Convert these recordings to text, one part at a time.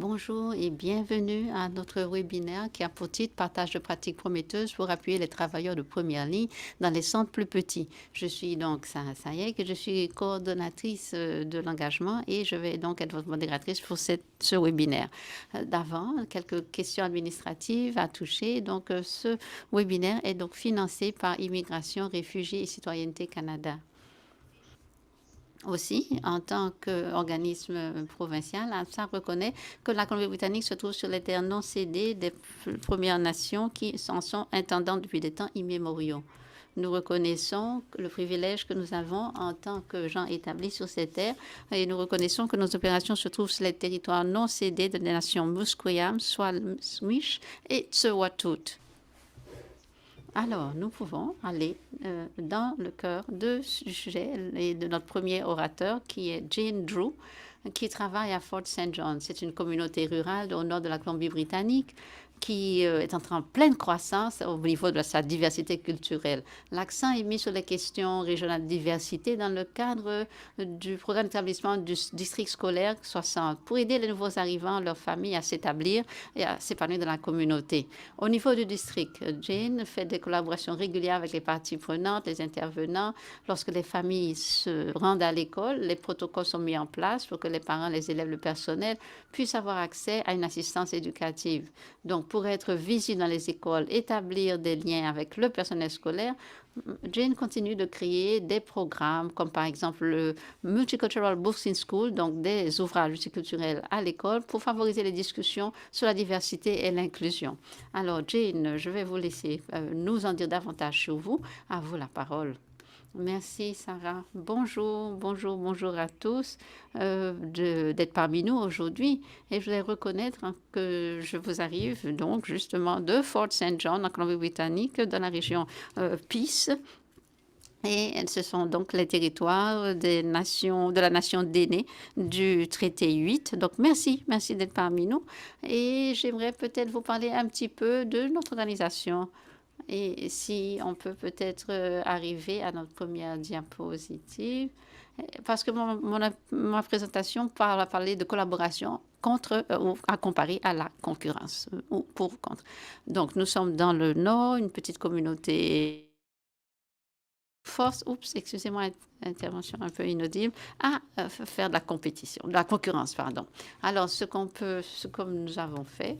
Bonjour et bienvenue à notre webinaire qui a pour titre Partage de pratiques prometteuses pour appuyer les travailleurs de première ligne dans les centres plus petits. Je suis donc Sarah Sayek et je suis coordonnatrice de l'engagement et je vais donc être votre modératrice pour ce webinaire. D'avant, quelques questions administratives à toucher. Donc, ce webinaire est donc financé par Immigration, Réfugiés et Citoyenneté Canada. Aussi, en tant qu'organisme provincial, AMSA reconnaît que la Colombie-Britannique se trouve sur les terres non cédées des Premières Nations qui en sont intendantes depuis des temps immémoriaux. Nous reconnaissons le privilège que nous avons en tant que gens établis sur ces terres et nous reconnaissons que nos opérations se trouvent sur les territoires non cédés des nations Musqueam, Swish et Tsewatut. Alors, nous pouvons aller dans le cœur du sujet et de notre premier orateur, qui est Jane Drew, qui travaille à Fort St. John. C'est une communauté rurale au nord de la Colombie-Britannique qui est en pleine croissance au niveau de sa diversité culturelle. L'accent est mis sur les questions régionales de diversité dans le cadre du programme d'établissement du district scolaire 60 pour aider les nouveaux arrivants, leurs familles à s'établir et à s'épanouir dans la communauté. Au niveau du district, Jane fait des collaborations régulières avec les parties prenantes, les intervenants. Lorsque les familles se rendent à l'école, les protocoles sont mis en place pour que les parents, les élèves, le personnel puissent avoir accès à une assistance éducative. Donc, pour être visible dans les écoles, établir des liens avec le personnel scolaire, Jane continue de créer des programmes comme par exemple le Multicultural Books in School, donc des ouvrages multiculturels à l'école pour favoriser les discussions sur la diversité et l'inclusion. Alors Jane, je vais vous laisser nous en dire davantage sur vous. À vous la parole. Merci Sarah. Bonjour, bonjour, bonjour à tous d'être parmi nous aujourd'hui. Et je voulais reconnaître que je vous arrive donc justement de Fort St. John en Colombie-Britannique, dans la région Peace. Et ce sont donc les territoires de la nation d'aînés du traité 8. Donc merci d'être parmi nous. Et j'aimerais peut-être vous parler un petit peu de notre organisation. Et si on peut peut-être arriver à notre première diapositive, parce que ma présentation parler de collaboration contre ou à comparer à la concurrence ou pour ou contre. Donc nous sommes dans le nord, une petite communauté force, excusez-moi, intervention un peu inaudible, à faire de la compétition, de la concurrence, pardon. Alors ce que nous avons fait.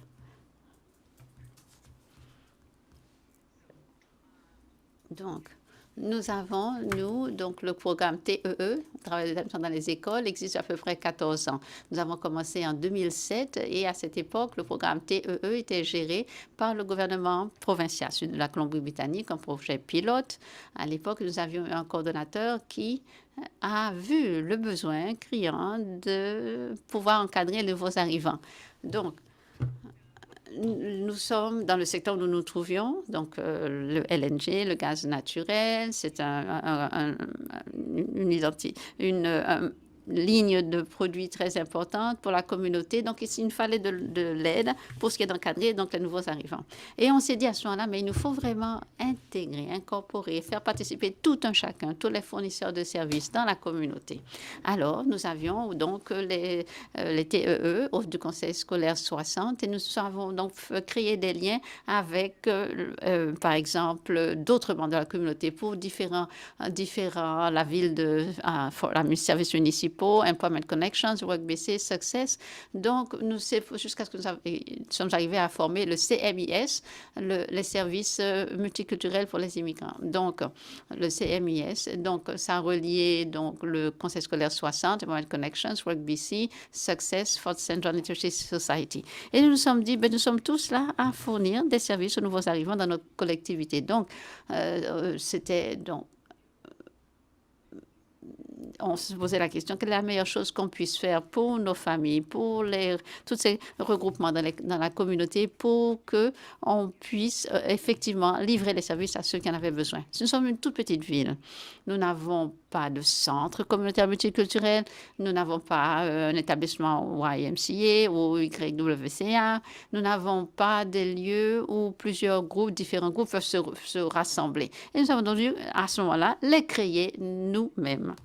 Donc, nous avons, donc le programme TEE, Travail d'établissement dans les écoles, existe à peu près 14 ans. Nous avons commencé en 2007 et à cette époque, le programme TEE était géré par le gouvernement provincial de la Colombie-Britannique, un projet pilote. À l'époque, nous avions un coordonnateur qui a vu le besoin criant de pouvoir encadrer les nouveaux arrivants. Donc, nous sommes dans le secteur où nous nous trouvions, donc le LNG, le gaz naturel, c'est une ligne de produits très importante pour la communauté. Donc, il nous fallait de l'aide pour ce qui est d'encadrer donc les nouveaux arrivants. Et on s'est dit à ce moment-là, mais il nous faut vraiment intégrer, incorporer, faire participer tout un chacun, tous les fournisseurs de services dans la communauté. Alors, nous avions donc les TEE du Conseil scolaire 60 et nous avons donc créé des liens avec, par exemple, d'autres membres de la communauté pour la ville de la service municipal, Employment Connections, WorkBC, Success. Donc, jusqu'à ce que nous sommes arrivés à former le CMIS, les services multiculturels pour les immigrants. Donc, le CMIS, donc, ça a relié donc, le Conseil scolaire 60, Employment Connections, WorkBC, Success, Fort St. John Literacy Society. Et nous nous sommes dit, nous sommes tous là à fournir des services aux nouveaux arrivants dans notre collectivité. Donc, c'était donc on se posait la question, quelle est la meilleure chose qu'on puisse faire pour nos familles, pour tous ces regroupements dans la communauté, pour qu'on puisse effectivement livrer les services à ceux qui en avaient besoin. Nous sommes une toute petite ville. Nous n'avons pas de centre communautaire multiculturel, nous n'avons pas un établissement YMCA ou YWCA, nous n'avons pas des lieux où différents groupes peuvent se rassembler. Et nous avons donc dû, à ce moment-là, les créer nous-mêmes.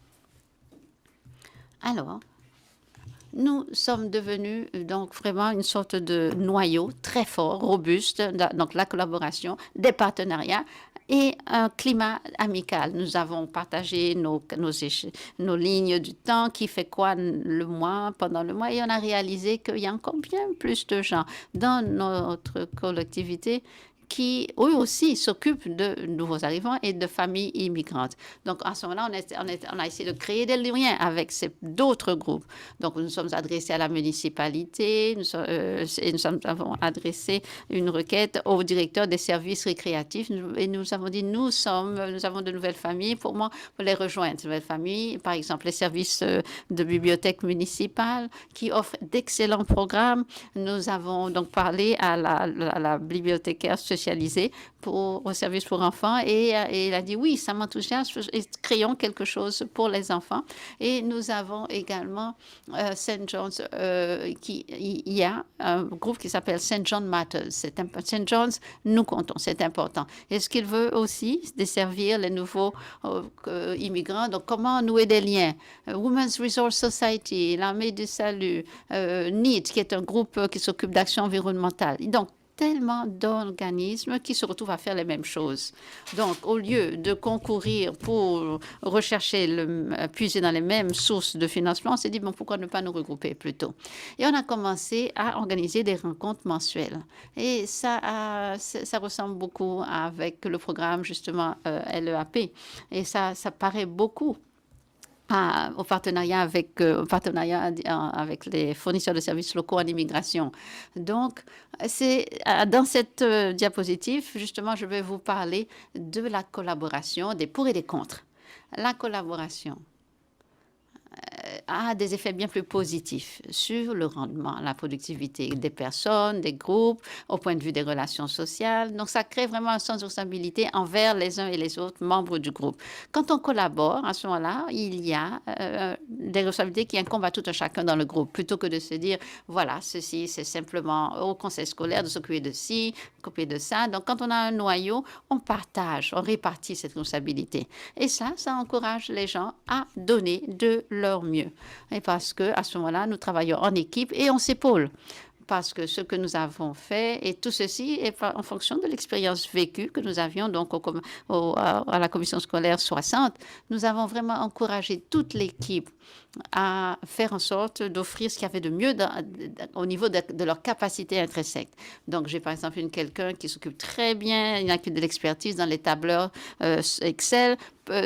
Alors, nous sommes devenus donc vraiment une sorte de noyau très fort, robuste, donc la collaboration, des partenariats et un climat amical. Nous avons partagé nos lignes du temps, qui fait quoi le mois, pendant le mois, et on a réalisé qu'il y a encore bien plus de gens dans notre collectivité qui, eux aussi, s'occupent de nouveaux arrivants et de familles immigrantes. Donc, à ce moment-là, on a essayé de créer des liens avec d'autres groupes. Donc, nous sommes adressés à la municipalité et nous avons adressé une requête au directeur des services récréatifs et nous avons dit, nous avons de nouvelles familles. Pour moi, pour les rejoindre, de nouvelles familles, par exemple, les services de bibliothèque municipale qui offrent d'excellents programmes. Nous avons donc parlé à la bibliothécaire spécialisée au service pour enfants et il a dit oui, ça m'enthousiasme et créons quelque chose pour les enfants. Et nous avons également St. John's, il y a un groupe qui s'appelle St. John Matters. St. John's, nous comptons, c'est important. Et ce qu'il veut aussi, desservir les nouveaux immigrants. Donc, comment nouer des liens? Women's Resource Society, l'Armée du Salut, NEED, qui est un groupe qui s'occupe d'action environnementale. Donc, tellement d'organismes qui se retrouvent à faire les mêmes choses. Donc, au lieu de concourir pour rechercher, puiser dans les mêmes sources de financement, on s'est dit, bon, pourquoi ne pas nous regrouper plutôt? Et on a commencé à organiser des rencontres mensuelles. Et ça ressemble beaucoup avec le programme, justement, LEAP. Et ça paraît beaucoup au partenariat avec les fournisseurs de services locaux en immigration. Donc, dans cette diapositive, justement, je vais vous parler de la collaboration, des pour et des contre. La collaboration a des effets bien plus positifs sur le rendement, la productivité des personnes, des groupes, au point de vue des relations sociales. Donc, ça crée vraiment un sens de responsabilité envers les uns et les autres membres du groupe. Quand on collabore, à ce moment-là, il y a des responsabilités qui incombent à tout un chacun dans le groupe, plutôt que de se dire, voilà, ceci, c'est simplement au conseil scolaire de s'occuper de ci, s'occuper de ça. Donc, quand on a un noyau, on partage, on répartit cette responsabilité. Et ça encourage les gens à donner de leur mieux. Et parce qu'à ce moment-là, nous travaillons en équipe et on s'épaule. Parce que ce que nous avons fait, et tout ceci est en fonction de l'expérience vécue que nous avions donc à la commission scolaire 60, nous avons vraiment encouragé toute l'équipe à faire en sorte d'offrir ce qu'il y avait de mieux au niveau de leur capacité intrinsèque. Donc, j'ai par exemple quelqu'un qui s'occupe très bien, il a de l'expertise dans les tableurs Excel,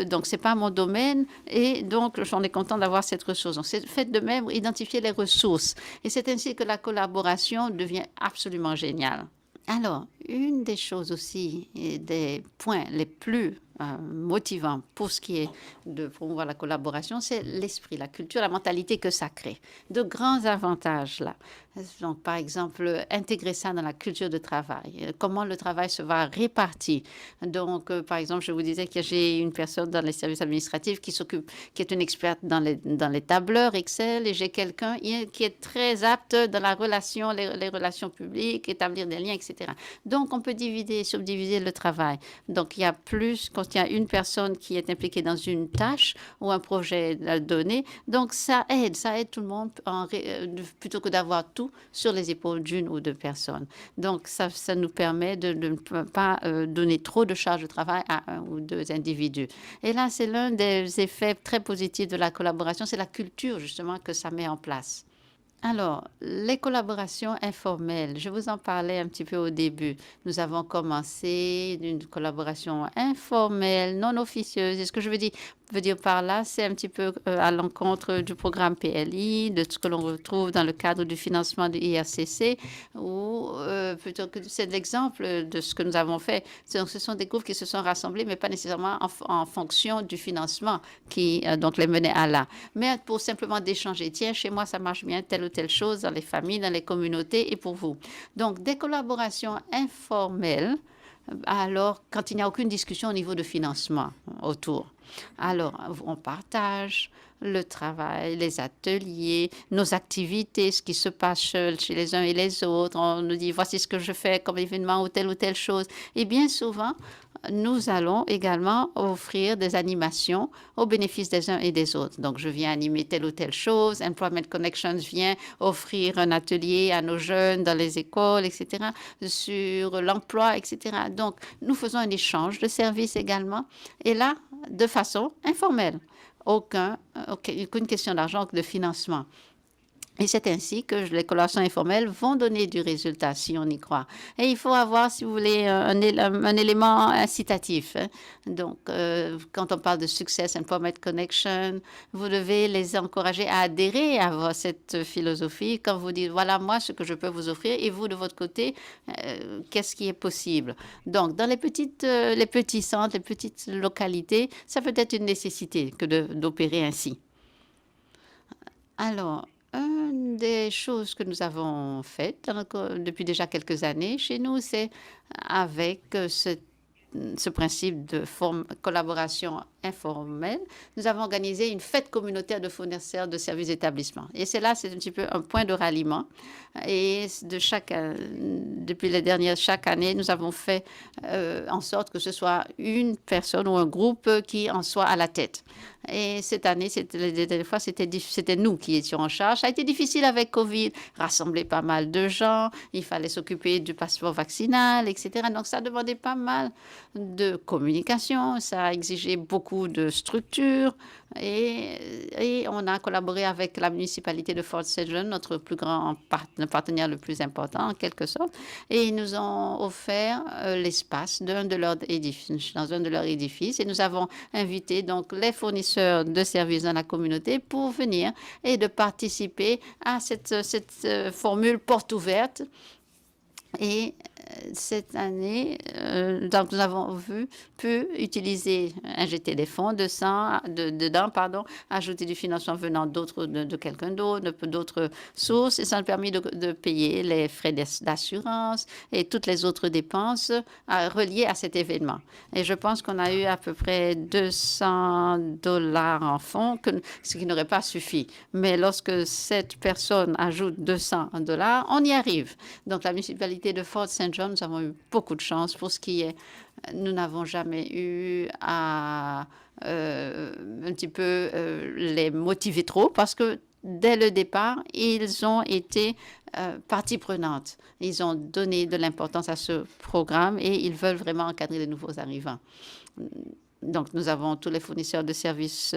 donc c'est pas mon domaine et donc j'en ai content d'avoir cette ressource. Donc, c'est fait de même identifier les ressources et c'est ainsi que la collaboration devient absolument géniale. Alors, une des choses aussi et des points les plus motivants pour ce qui est de promouvoir la collaboration, c'est l'esprit, la culture, la mentalité que ça crée. De grands avantages là. Donc, par exemple, intégrer ça dans la culture de travail. Comment le travail se va répartir. Donc, par exemple, je vous disais que j'ai une personne dans les services administratifs qui est une experte dans les tableurs Excel et j'ai quelqu'un qui est très apte dans la relation, les relations publiques, établir des liens, etc. Donc, on peut subdiviser le travail. Donc, il y a plus, quand il y a une personne qui est impliquée dans une tâche ou un projet donné, donc ça aide tout le monde plutôt que d'avoir tout sur les épaules d'une ou deux personnes. Donc, ça nous permet de ne pas donner trop de charges de travail à un ou deux individus. Et là, c'est l'un des effets très positifs de la collaboration, c'est la culture justement que ça met en place. Alors, les collaborations informelles, je vous en parlais un petit peu au début. Nous avons commencé une collaboration informelle, non officieuse. Et ce que je veux dire par là, c'est un petit peu à l'encontre du programme PLI, de ce que l'on retrouve dans le cadre du financement de l'IRCC, ou plutôt que c'est l'exemple de ce que nous avons fait. Donc, ce sont des groupes qui se sont rassemblés, mais pas nécessairement en fonction du financement qui donc les menait à là. Mais pour simplement d'échanger, tiens, chez moi, ça marche bien, telle ou telle chose, dans les familles, dans les communautés et pour vous. Donc, des collaborations informelles, alors quand il n'y a aucune discussion au niveau de financement autour. Alors, on partage le travail, les ateliers, nos activités, ce qui se passe chez les uns et les autres. On nous dit, voici ce que je fais comme événement ou telle chose. Et bien souvent, nous allons également offrir des animations au bénéfice des uns et des autres. Donc, je viens animer telle ou telle chose. Employment Connections vient offrir un atelier à nos jeunes dans les écoles, etc., sur l'emploi, etc. Donc, nous faisons un échange de services également. Et là, de façon informelle. Aucune question d'argent ou de financement. Et c'est ainsi que les collaborations informelles vont donner du résultat, si on y croit. Et il faut avoir, si vous voulez, un élément incitatif. Hein. Donc, quand on parle de Success Employment Connection, vous devez les encourager à adhérer à cette philosophie. Quand vous dites, voilà, moi, ce que je peux vous offrir, et vous, de votre côté, qu'est-ce qui est possible? Donc, dans les petits centres, les petites localités, ça peut être une nécessité que d'opérer ainsi. Alors, une des choses que nous avons faites depuis déjà quelques années chez nous, c'est avec ce principe de collaboration informelle, nous avons organisé une fête communautaire de fournisseurs de services d'établissement. Et c'est là, c'est un petit peu un point de ralliement. Et depuis chaque année, nous avons fait en sorte que ce soit une personne ou un groupe qui en soit à la tête. Et cette année, des fois, c'était nous qui étions en charge. Ça a été difficile avec COVID, rassembler pas mal de gens. Il fallait s'occuper du passeport vaccinal, etc. Donc, ça demandait pas mal de communication. Ça a exigé beaucoup de structures. Et on a collaboré avec la municipalité de Fort St. John, notre plus grand partenaire le plus important, en quelque sorte. Et ils nous ont offert l'espace dans un de leurs édifices. Et nous avons invité donc les fournisseurs de services dans la communauté pour venir et de participer à cette formule porte ouverte. Et cette année, donc nous avons pu utiliser, injecter des fonds dedans, ajouter du financement venant de quelqu'un d'autre, d'autres sources, et ça nous a permis de payer les frais d'assurance et toutes les autres dépenses reliées à cet événement. Et je pense qu'on a eu à peu près $200 en fonds, ce qui n'aurait pas suffi. Mais lorsque cette personne ajoute $200, on y arrive. Donc la municipalité de Fort St. John, nous avons eu beaucoup de chance pour ce qui est. Nous n'avons jamais eu à un petit peu les motiver trop parce que dès le départ, ils ont été partie prenante. Ils ont donné de l'importance à ce programme et ils veulent vraiment encadrer les nouveaux arrivants. Donc, nous avons tous les fournisseurs de services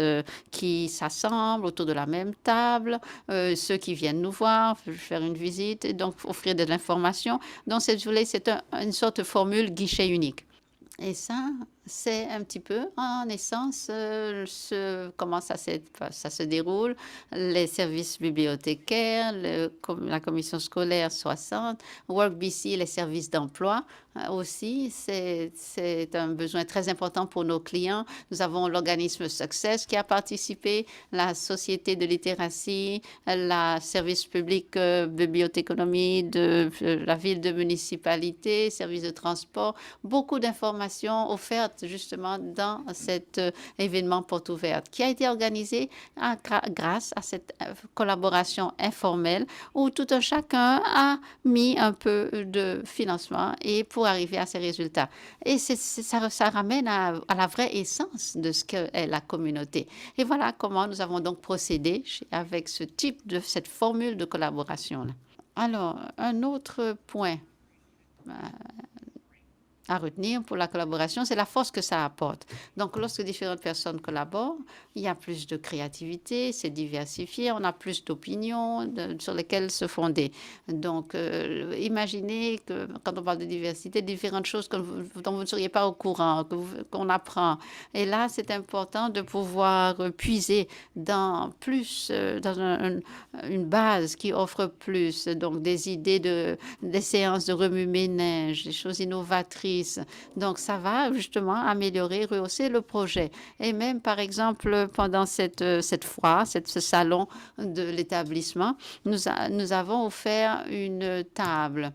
qui s'assemblent autour de la même table, ceux qui viennent nous voir, faire une visite, et donc offrir de l'information. Donc, c'est une sorte de formule guichet unique. Et ça, c'est un petit peu, en essence, comment ça se déroule. Les services bibliothécaires, la commission scolaire 60, WorkBC, les services d'emploi aussi, c'est un besoin très important pour nos clients. Nous avons l'organisme Success qui a participé, la Société de littératie, la service public de biothéconomie de la ville de municipalité, service de transport, beaucoup d'informations offertes justement dans cet événement porte ouverte qui a été organisé grâce à cette collaboration informelle où tout un chacun a mis un peu de financement et pour arriver à ces résultats. Et ça ramène à la vraie essence de ce qu'est la communauté. Et voilà comment nous avons donc procédé avec cette formule de collaboration-là. Alors, un autre point à retenir pour la collaboration, c'est la force que ça apporte. Donc, lorsque différentes personnes collaborent, il y a plus de créativité, c'est diversifié, on a plus d'opinions sur lesquelles se fonder. Donc, imaginez que quand on parle de diversité, différentes choses dont vous ne seriez pas au courant, qu'on apprend. Et là, c'est important de pouvoir puiser dans une base qui offre plus, donc des idées des séances de remue-ménage, des choses innovatrices. Donc, ça va justement améliorer, rehausser le projet. Et même, par exemple, pendant cette foire, ce salon de l'établissement, nous avons offert une table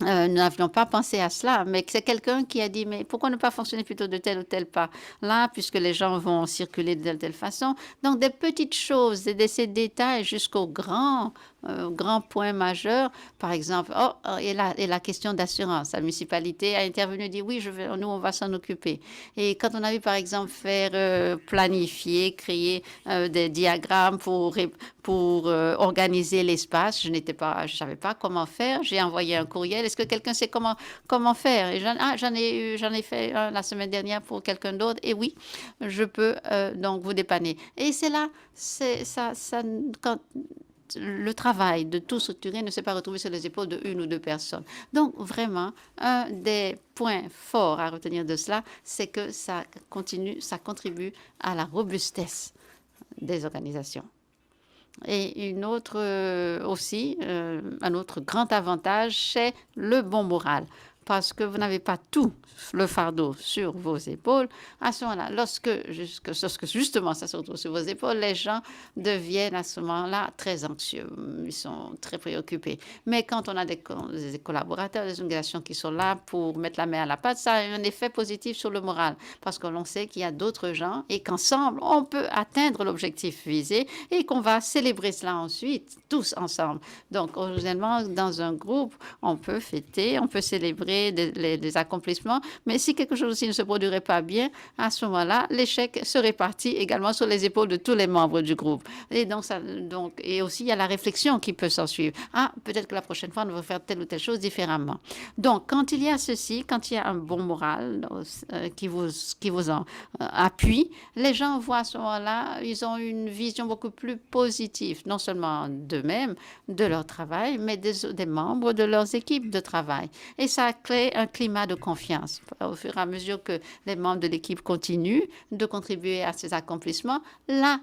nous n'avions pas pensé à cela, mais c'est quelqu'un qui a dit, mais pourquoi ne pas fonctionner plutôt de tel ou tel pas là, puisque les gens vont circuler de telle ou telle façon. Donc, des petites choses, de ces détails jusqu'aux grands points majeurs. Par exemple, et la question d'assurance. La municipalité a intervenu et dit, oui, nous, on va s'en occuper. Et quand on a vu, par exemple, faire planifier, créer des diagrammes pour organiser l'espace, je savais pas comment faire. J'ai envoyé un courriel. Est-ce que quelqu'un sait comment faire? Et j'en ai fait un la semaine dernière pour quelqu'un d'autre. Et oui, je peux donc vous dépanner. Et c'est là, c'est ça, quand le travail de tout structurer ne s'est pas retrouvé sur les épaules de une ou deux personnes. Donc, vraiment, un des points forts à retenir de cela, c'est que ça contribue à la robustesse des organisations. Et un autre grand avantage, c'est le bon moral. Parce que vous n'avez pas tout le fardeau sur vos épaules. À ce moment-là, lorsque justement ça se retrouve sur vos épaules, les gens deviennent à ce moment-là très anxieux. Ils sont très préoccupés. Mais quand on a des collaborateurs, des organisations qui sont là pour mettre la main à la pâte, ça a un effet positif sur le moral. Parce que l'on sait qu'il y a d'autres gens et qu'ensemble, on peut atteindre l'objectif visé et qu'on va célébrer cela ensuite, tous ensemble. Donc, originellement, dans un groupe, on peut fêter, on peut célébrer des accomplissements, mais si quelque chose aussi ne se produirait pas bien, à ce moment-là, l'échec se répartit également sur les épaules de tous les membres du groupe. Et et aussi, il y a la réflexion qui peut s'en suivre. Ah, peut-être que la prochaine fois, on va faire telle ou telle chose différemment. Donc, quand il y a ceci, quand il y a un bon moral qui vous appuie, les gens voient à ce moment-là, ils ont une vision beaucoup plus positive, non seulement d'eux-mêmes, de leur travail, mais des membres de leurs équipes de travail. Et ça crée un climat de confiance. Au fur et à mesure que les membres de l'équipe continuent de contribuer à ces accomplissements, la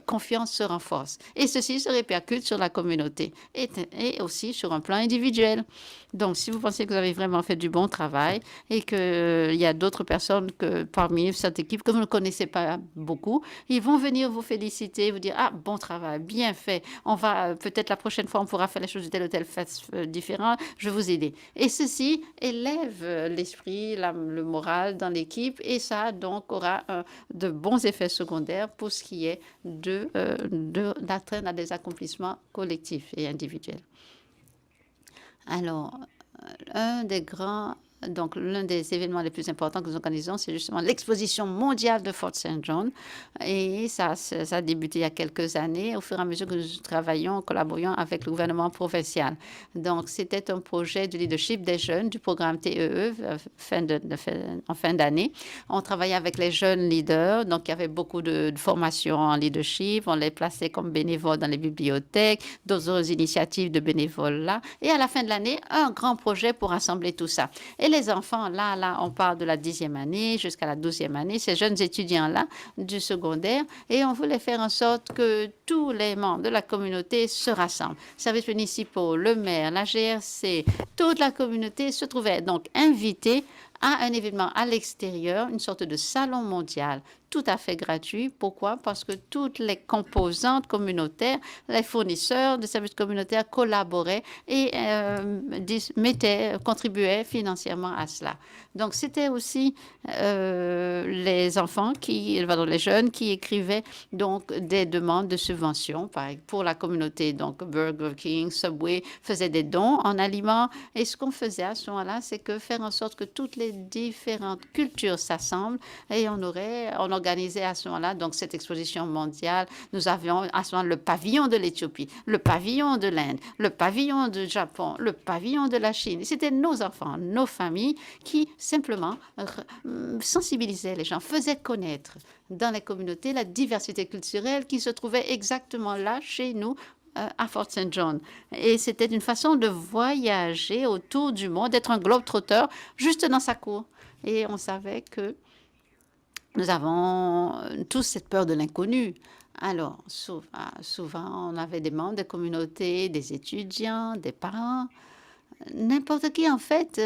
confiance se renforce. Et ceci se répercute sur la communauté et aussi sur un plan individuel. Donc, si vous pensez que vous avez vraiment fait du bon travail et qu'il y a d'autres personnes parmi cette équipe que vous ne connaissez pas beaucoup, ils vont venir vous féliciter, vous dire, ah, bon travail, bien fait. On va, peut-être la prochaine fois, on pourra faire les choses de telle ou telle façon différente. Je vais vous aider. Et ceci élève l'esprit, le moral dans l'équipe et ça, donc, aura de bons effets secondaires pour ce qui est d'atteindre des accomplissements collectifs et individuels. Alors, un des grands, donc l'un des événements les plus importants que nous organisons, c'est justement l'exposition mondiale de Fort St. John. Et ça a débuté il y a quelques années, au fur et à mesure que nous collaborions avec le gouvernement provincial. Donc, c'était un projet de leadership des jeunes du programme TEE en fin d'année. On travaillait avec les jeunes leaders, donc il y avait beaucoup de formations en leadership. On les plaçait comme bénévoles dans les bibliothèques, d'autres initiatives de bénévoles là. Et à la fin de l'année, un grand projet pour rassembler tout ça. Et les enfants, là, on parle de la 10e année jusqu'à la 12e année, ces jeunes étudiants-là du secondaire, et on voulait faire en sorte que tous les membres de la communauté se rassemblent. Services municipaux, le maire, la GRC, toute la communauté se trouvait donc invitée à un événement à l'extérieur, une sorte de salon mondial tout à fait gratuit. Pourquoi? Parce que toutes les composantes communautaires, les fournisseurs de services communautaires collaboraient et contribuaient financièrement à cela. Donc, c'était aussi les jeunes qui écrivaient donc des demandes de subventions pour la communauté. Donc, Burger King, Subway faisaient des dons en aliments. Et ce qu'on faisait à ce moment-là, c'est que faire en sorte que toutes les différentes cultures s'assemblent et on organisait à ce moment-là donc cette exposition mondiale. Nous avions à ce moment le pavillon de l'Éthiopie, le pavillon de l'Inde, le pavillon du Japon, le pavillon de la Chine. C'était nos enfants, nos familles qui simplement sensibilisaient les gens, faisaient connaître dans les communautés la diversité culturelle qui se trouvait exactement là chez nous à Fort St. John. Et c'était une façon de voyager autour du monde, d'être un globe-trotteur juste dans sa cour. Et on savait que nous avons tous cette peur de l'inconnu. Alors, souvent, on avait des membres des communautés, des étudiants, des parents, n'importe qui, en fait,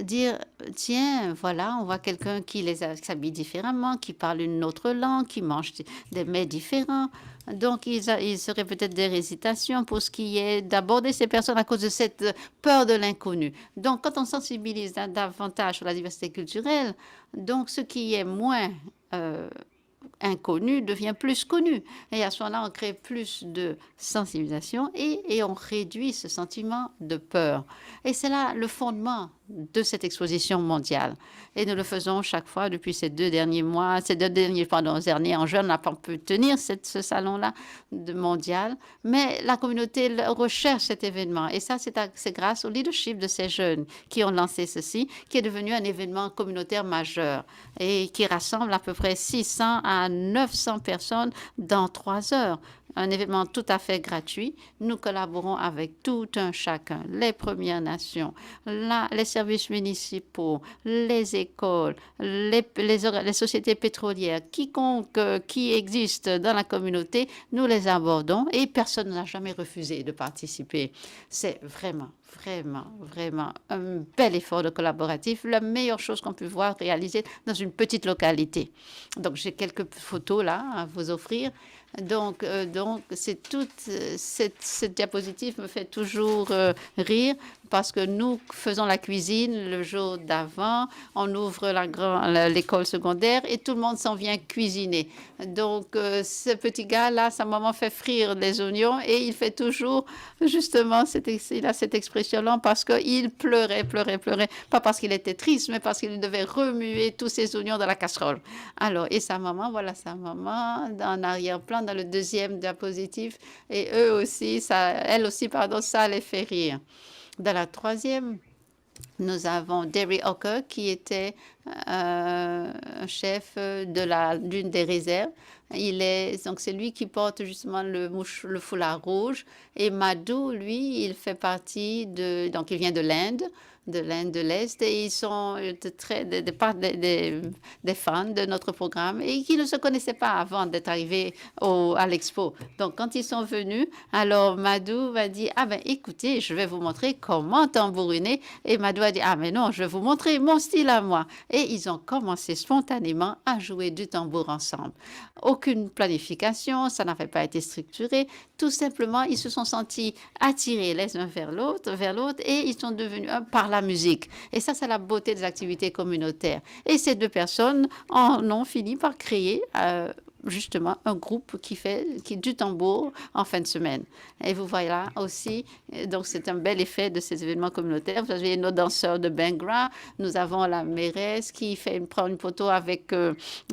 dire, tiens, voilà, on voit quelqu'un qui s'habille différemment, qui parle une autre langue, qui mange des mets différents. Donc, il serait peut-être des hésitations pour ce qui est d'aborder ces personnes à cause de cette peur de l'inconnu. Donc, quand on sensibilise davantage sur la diversité culturelle, donc ce qui est moins euh, inconnu devient plus connu. Et à ce moment-là, on crée plus de sensibilisation et on réduit ce sentiment de peur. Et c'est là le fondement de cette exposition mondiale. Et nous le faisons chaque fois depuis ces 2 derniers mois, derniers en juin, on n'a pas pu tenir ce salon-là mondial, mais la communauté recherche cet événement. Et ça, c'est grâce au leadership de ces jeunes qui ont lancé ceci, qui est devenu un événement communautaire majeur et qui rassemble à peu près 600 à 900 personnes dans 3 heures. Un événement tout à fait gratuit. Nous collaborons avec tout un chacun, les Premières Nations, les services municipaux, les écoles, les sociétés pétrolières, quiconque qui existe dans la communauté, nous les abordons et personne n'a jamais refusé de participer. C'est vraiment, vraiment, vraiment un bel effort de collaboratif, la meilleure chose qu'on peut voir réalisée dans une petite localité. Donc, j'ai quelques photos là à vous offrir. Donc c'est toute cette diapositive me fait toujours rire parce que nous faisons la cuisine le jour d'avant, on ouvre l'école secondaire et tout le monde s'en vient cuisiner. Donc ce petit gars-là, sa maman fait frire les oignons et il fait toujours justement il a cette expression-là parce qu'il pleurait, pleurait, pleurait, pas parce qu'il était triste, mais parce qu'il devait remuer tous ces oignons dans la casserole. Alors, et sa maman, voilà sa maman en arrière-plan dans le deuxième diapositive et elle aussi, pardon, ça les fait rire. Dans la troisième, nous avons Derry Hawker qui était un chef d'une des réserves. Donc c'est lui qui porte justement le foulard rouge. Et Madhu, lui, il fait partie donc il vient de l'Inde de l'Est, et ils sont des fans de notre programme et qui ne se connaissaient pas avant d'être arrivés à l'expo. Donc, quand ils sont venus, alors Madhu va dire, ah ben écoutez, je vais vous montrer comment tambouriner. Et Madhu a dit, ah mais non, je vais vous montrer mon style à moi. Et ils ont commencé spontanément à jouer du tambour ensemble. Aucune planification, ça n'avait pas été structuré. Tout simplement, ils se sont sentis attirés les uns vers l'autre, et ils sont devenus un par la musique. Et ça, c'est la beauté des activités communautaires. Et ces deux personnes en ont fini par créer justement un groupe qui du tambour en fin de semaine. Et vous voyez là aussi, donc c'est un bel effet de ces événements communautaires. Vous avez nos danseurs de Bengra, nous avons la mairesse qui prend une photo avec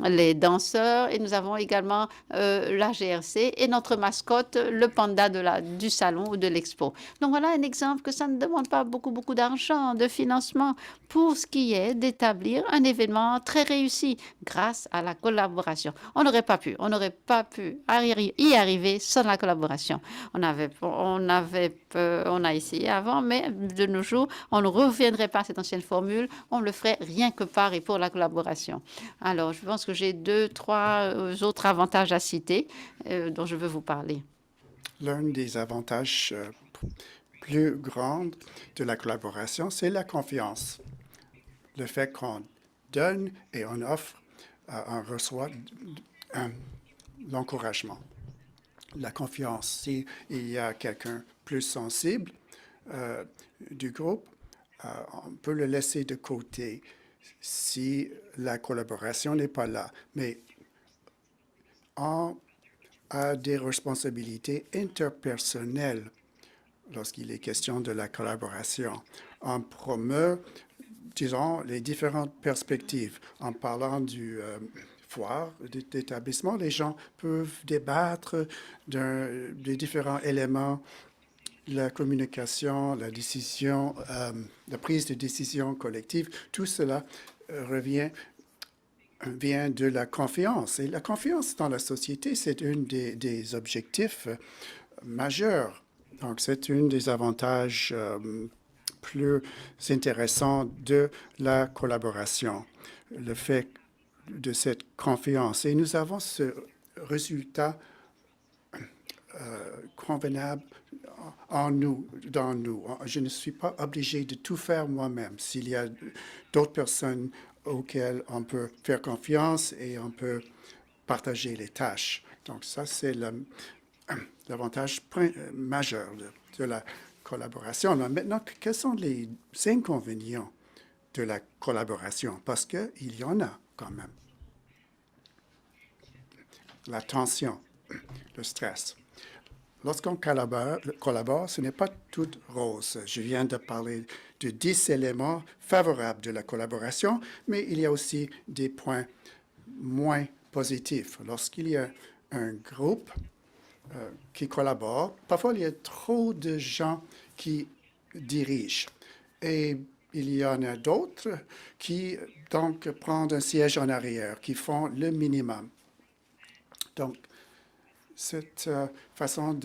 les danseurs, et nous avons également la GRC et notre mascotte, le panda du salon ou de l'expo. Donc voilà un exemple que ça ne demande pas beaucoup d'argent, de financement pour ce qui est d'établir un événement très réussi grâce à la collaboration. On n'aurait pas pu y arriver sans la collaboration. On a essayé avant, mais de nos jours, on ne reviendrait pas à cette ancienne formule. On le ferait rien que par et pour la collaboration. Alors, je pense que j'ai 2, 3 autres avantages à citer dont je veux vous parler. L'un des avantages plus grands de la collaboration, c'est la confiance. Le fait qu'on donne et on offre, on reçoit l'encouragement, la confiance. S'il y a quelqu'un plus sensible du groupe, on peut le laisser de côté si la collaboration n'est pas là. Mais on a des responsabilités interpersonnelles lorsqu'il est question de la collaboration. On promeut, disons, les différentes perspectives. En parlant du foire d'établissement, les gens peuvent débattre des différents éléments, la communication, la décision, la prise de décision collective. Tout cela vient de la confiance. Et la confiance dans la société, c'est un des objectifs majeurs. Donc, c'est un des avantages plus intéressants de la collaboration, le fait de cette confiance. Et nous avons ce résultat convenable en nous, dans nous. Je ne suis pas obligé de tout faire moi-même. S'il y a d'autres personnes auxquelles on peut faire confiance et on peut partager les tâches. Donc ça, c'est l'avantage majeur de la collaboration. Maintenant, quels sont les inconvénients de la collaboration? Parce qu'il y en a quand même. La tension, le stress. Lorsqu'on collabore, ce n'est pas tout rose. Je viens de parler de 10 éléments favorables de la collaboration, mais il y a aussi des points moins positifs. Lorsqu'il y a un groupe qui collabore, parfois il y a trop de gens qui dirigent. Et il y en a d'autres qui, donc, prennent un siège en arrière, qui font le minimum. Donc, cette façon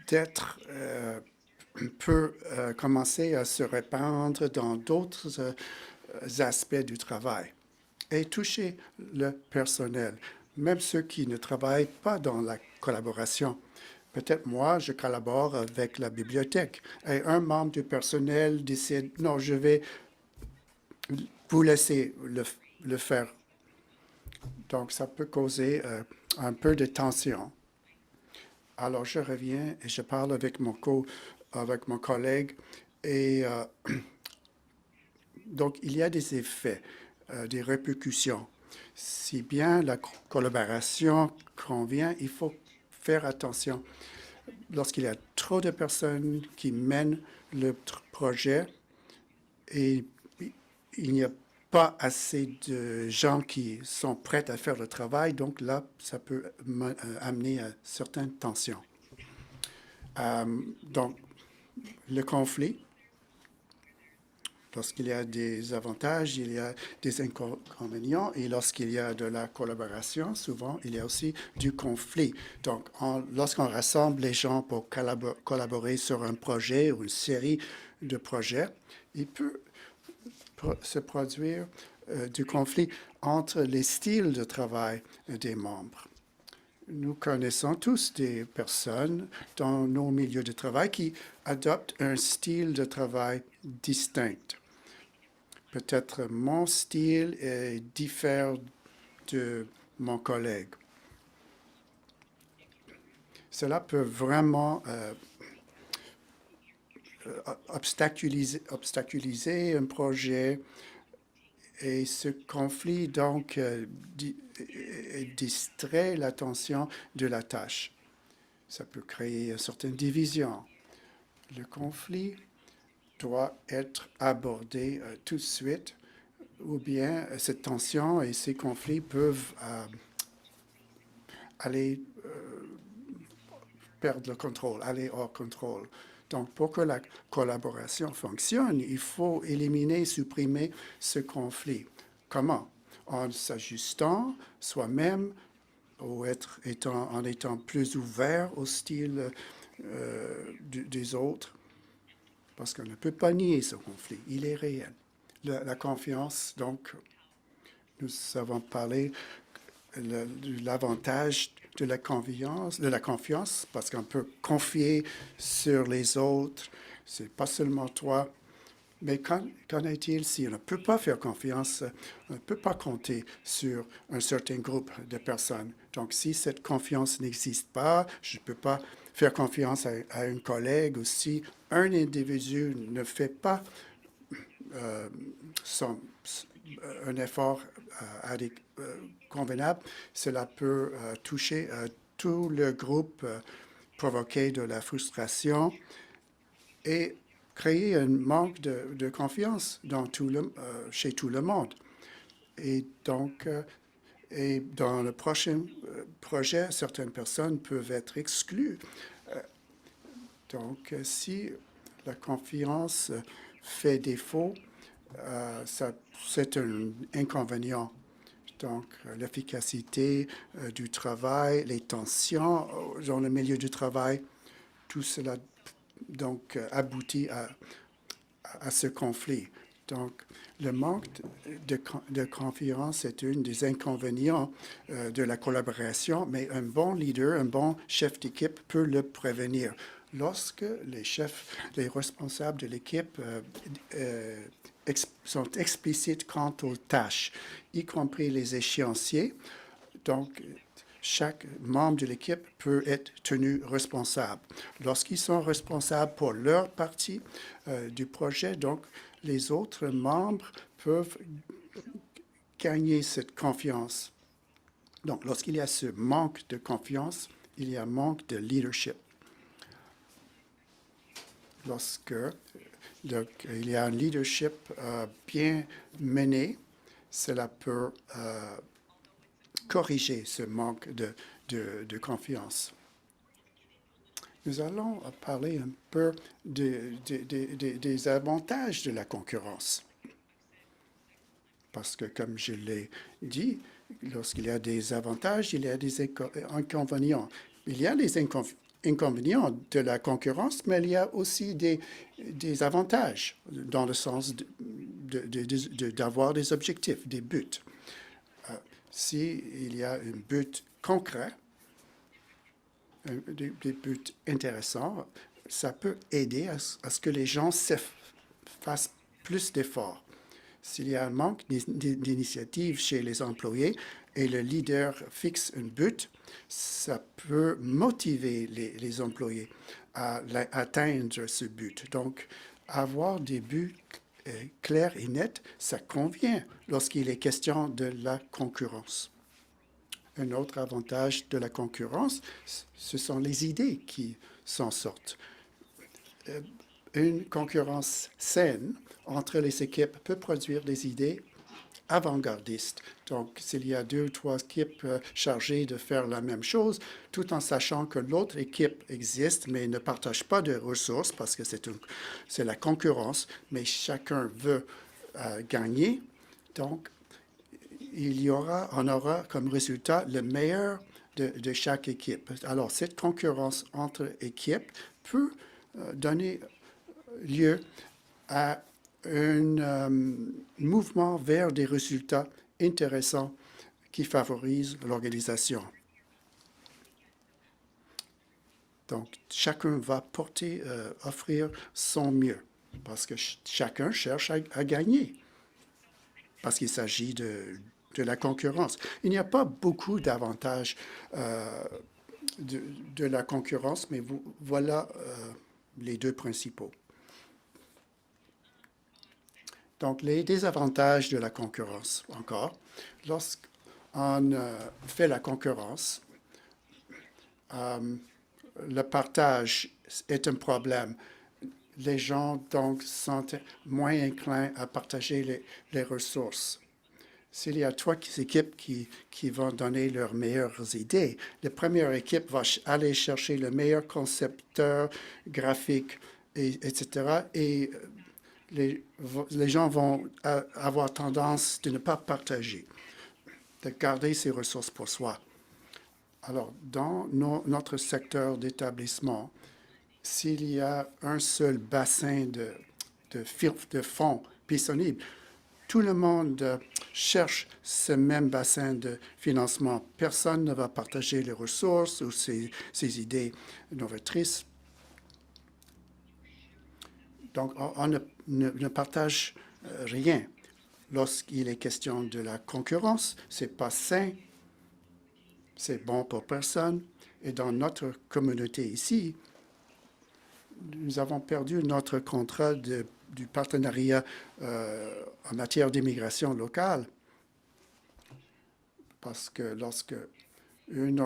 d'être peut commencer à se répandre dans d'autres aspects du travail et toucher le personnel, même ceux qui ne travaillent pas dans la collaboration. Peut-être moi, je collabore avec la bibliothèque et un membre du personnel décide, non, je vais vous laisser le faire. Donc, ça peut causer un peu de tension. Alors, je reviens et je parle avec mon collègue. Et donc, il y a des effets, des répercussions. Si bien la collaboration convient, il faut faire attention. Lorsqu'il y a trop de personnes qui mènent le projet et il n'y a pas assez de gens qui sont prêts à faire le travail, donc là, ça peut amener à certaines tensions. Donc, le conflit, lorsqu'il y a des avantages, il y a des inconvénients, et lorsqu'il y a de la collaboration, souvent, il y a aussi du conflit. Donc, lorsqu'on rassemble les gens pour collaborer sur un projet ou une série de projets, il peut se produire du conflit entre les styles de travail des membres. Nous connaissons tous des personnes dans nos milieux de travail qui adoptent un style de travail distinct. Peut-être mon style diffère de mon collègue. Cela peut vraiment obstaculiser un projet et ce conflit, donc, distrait l'attention de la tâche. Ça peut créer une certaine division. Le conflit doit être abordé tout de suite, ou bien cette tension et ces conflits peuvent aller perdre le contrôle, aller hors contrôle. Donc, pour que la collaboration fonctionne, il faut éliminer, supprimer ce conflit. Comment? En s'ajustant soi-même ou en étant plus ouvert au style des autres, parce qu'on ne peut pas nier ce conflit. Il est réel. La confiance, donc, nous avons parlé de l'avantage de la confiance, parce qu'on peut confier sur les autres. C'est pas seulement toi. Mais qu'en est-il si on ne peut pas faire confiance, on ne peut pas compter sur un certain groupe de personnes? Donc, si cette confiance n'existe pas, je ne peux pas faire confiance à un collègue, ou si un individu ne fait pas un effort convenable, cela peut toucher tout le groupe, provoquer de la frustration et créer un manque de confiance chez tout le monde. Et donc, et dans le prochain projet, certaines personnes peuvent être exclues. Donc, si la confiance fait défaut, c'est un inconvénient. Donc, l'efficacité du travail, les tensions dans le milieu du travail, tout cela donc aboutit à ce conflit. Donc, le manque de confiance est un des inconvénients de la collaboration, mais un bon leader, un bon chef d'équipe peut le prévenir. lorsque les chefs, les responsables de l'équipe sont explicites quant aux tâches, y compris les échéanciers. Donc, chaque membre de l'équipe peut être tenu responsable. Lorsqu'ils sont responsables pour leur partie du projet, donc les autres membres peuvent gagner cette confiance. Donc, lorsqu'il y a ce manque de confiance, il y a manque de leadership. Lorsque il y a un leadership bien mené, cela peut corriger ce manque de confiance. Nous allons parler un peu des avantages de la concurrence. Parce que, comme je l'ai dit, lorsqu'il y a des avantages, il y a des inconvénients. Il y a des inconvénients de la concurrence, mais il y a aussi des avantages dans le sens d'avoir des objectifs, des buts. S'il y a un but concret, des buts intéressants, ça peut aider à ce que les gens fassent plus d'efforts. S'il y a un manque d'initiative chez les employés et le leader fixe un but, ça peut motiver les employés à atteindre ce but. Donc, avoir des buts clairs et nets, ça convient lorsqu'il est question de la concurrence. Un autre avantage de la concurrence, ce sont les idées qui s'en sortent. Une concurrence saine entre les équipes peut produire des idées avant-gardistes. Donc, s'il y a 2 ou 3 équipes chargées de faire la même chose, tout en sachant que l'autre équipe existe, mais ne partage pas de ressources parce que c'est la concurrence, mais chacun veut gagner. Donc, on aura comme résultat le meilleur de chaque équipe. Alors, cette concurrence entre équipes peut donner lieu à un mouvement vers des résultats intéressants qui favorisent l'organisation. Donc, chacun va offrir son mieux, parce que chacun cherche à gagner, parce qu'il s'agit de la concurrence. Il n'y a pas beaucoup d'avantages de la concurrence, mais voilà les 2 principaux. Donc, les désavantages de la concurrence, encore. Lorsqu'on fait la concurrence, le partage est un problème. Les gens, donc, sont moins inclins à partager les ressources. S'il y a 3 équipes qui vont donner leurs meilleures idées, la première équipe va aller chercher le meilleur concepteur graphique, etc. Et les gens vont avoir tendance de ne pas partager, de garder ces ressources pour soi. Alors, dans notre secteur d'établissement, s'il y a un seul bassin de fonds disponible, tout le monde cherche ce même bassin de financement. Personne ne va partager les ressources ou ses idées novatrices. Donc, on ne partage rien. Lorsqu'il est question de la concurrence, ce n'est pas sain, c'est bon pour personne. Et dans notre communauté ici, nous avons perdu notre contrat du partenariat en matière d'immigration locale. Parce que lorsque une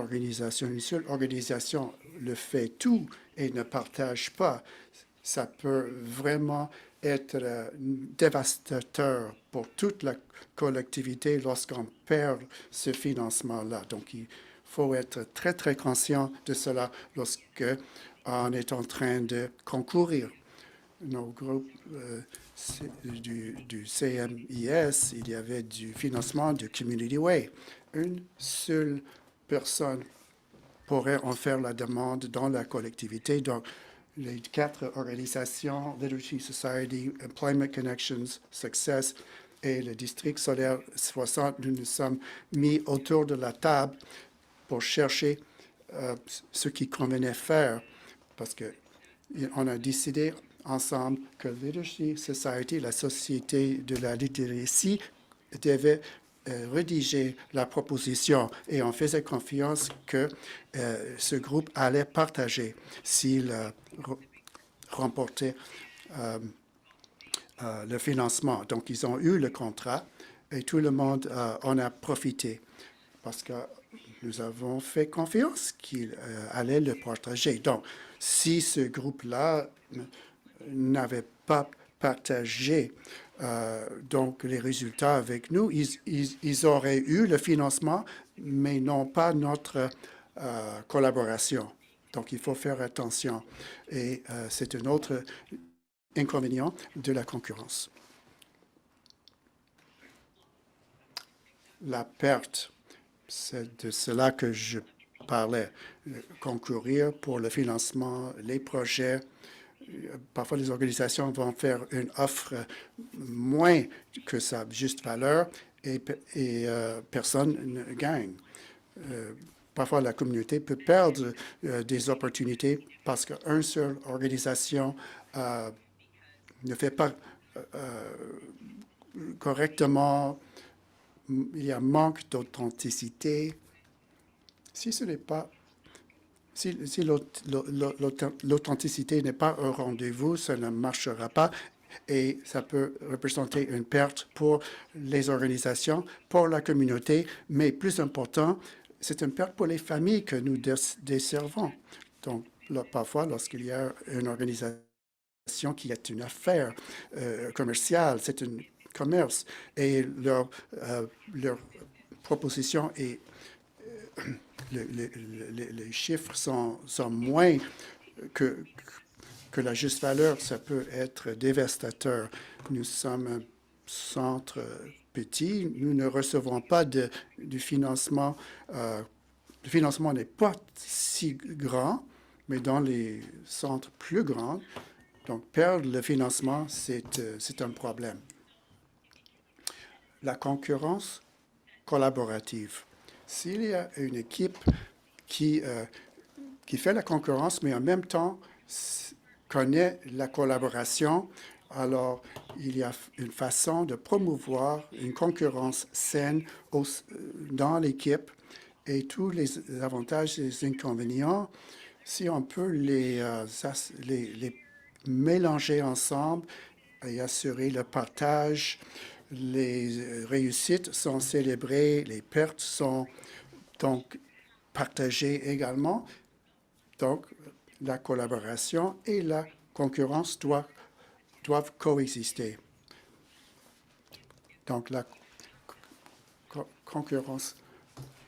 seule organisation le fait tout et ne partage pas, ça peut vraiment être dévastateur pour toute la collectivité lorsqu'on perd ce financement-là. Donc, il faut être très, très conscient de cela lorsque on est en train de concourir. Nos groupes du CMIS, il y avait du financement du Community Way. Une seule personne pourrait en faire la demande dans la collectivité. Donc, les 4 organisations, Literacy Society, Employment Connections, Success et le district solaire 60, nous nous sommes mis autour de la table pour chercher ce qu'il convenait faire. Parce que on a décidé ensemble que Literacy Society, la Société de la littératie, devait rédiger la proposition et on faisait confiance que ce groupe allait partager s'il remportait le financement. Donc, ils ont eu le contrat et tout le monde en a profité parce que nous avons fait confiance qu'il allait le partager. Donc, si ce groupe-là n'avait pas partagé donc les résultats avec nous, ils auraient eu le financement, mais non pas notre collaboration. Donc, il faut faire attention. Et c'est un autre inconvénient de la concurrence. La perte, c'est de cela que je parlais. Concourir pour le financement, les projets. Parfois, les organisations vont faire une offre moins que sa juste valeur et personne ne gagne. Parfois, la communauté peut perdre des opportunités parce qu'une seule organisation ne fait pas correctement. Il y a manque d'authenticité. Si ce n'est pas Si l'authenticité n'est pas au rendez-vous, ça ne marchera pas et ça peut représenter une perte pour les organisations, pour la communauté, mais plus important, c'est une perte pour les familles que nous desservons. Donc, là, parfois, lorsqu'il y a une organisation qui est une affaire commerciale, c'est un commerce et leur proposition est les chiffres sont moins que la juste valeur, ça peut être dévastateur. Nous sommes un centre petit, nous ne recevons pas du financement. Le financement n'est pas si grand, mais dans les centres plus grands, donc perdre le financement, c'est un problème. La concurrence collaborative. S'il y a une équipe qui fait la concurrence, mais en même temps connaît la collaboration, alors il y a une façon de promouvoir une concurrence saine dans l'équipe et tous les avantages et les inconvénients, si on peut les mélanger ensemble et assurer le partage. Les réussites sont célébrées, les pertes sont donc partagées également. Donc, la collaboration et la concurrence doivent coexister. Donc, la concurrence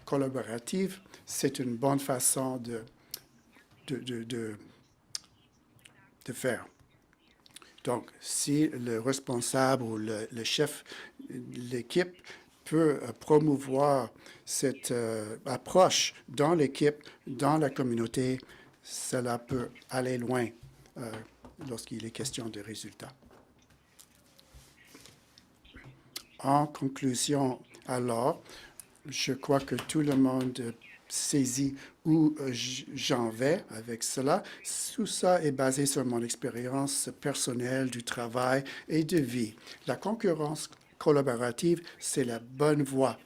collaborative, c'est une bonne façon de faire. Donc, si le responsable ou le chef de l'équipe peut promouvoir cette approche dans l'équipe, dans la communauté, cela peut aller loin lorsqu'il est question de résultats. En conclusion, alors, je crois que tout le monde saisit où j'en vais avec cela. Tout ça est basé sur mon expérience personnelle du travail et de vie. La concurrence collaborative, c'est la bonne voie.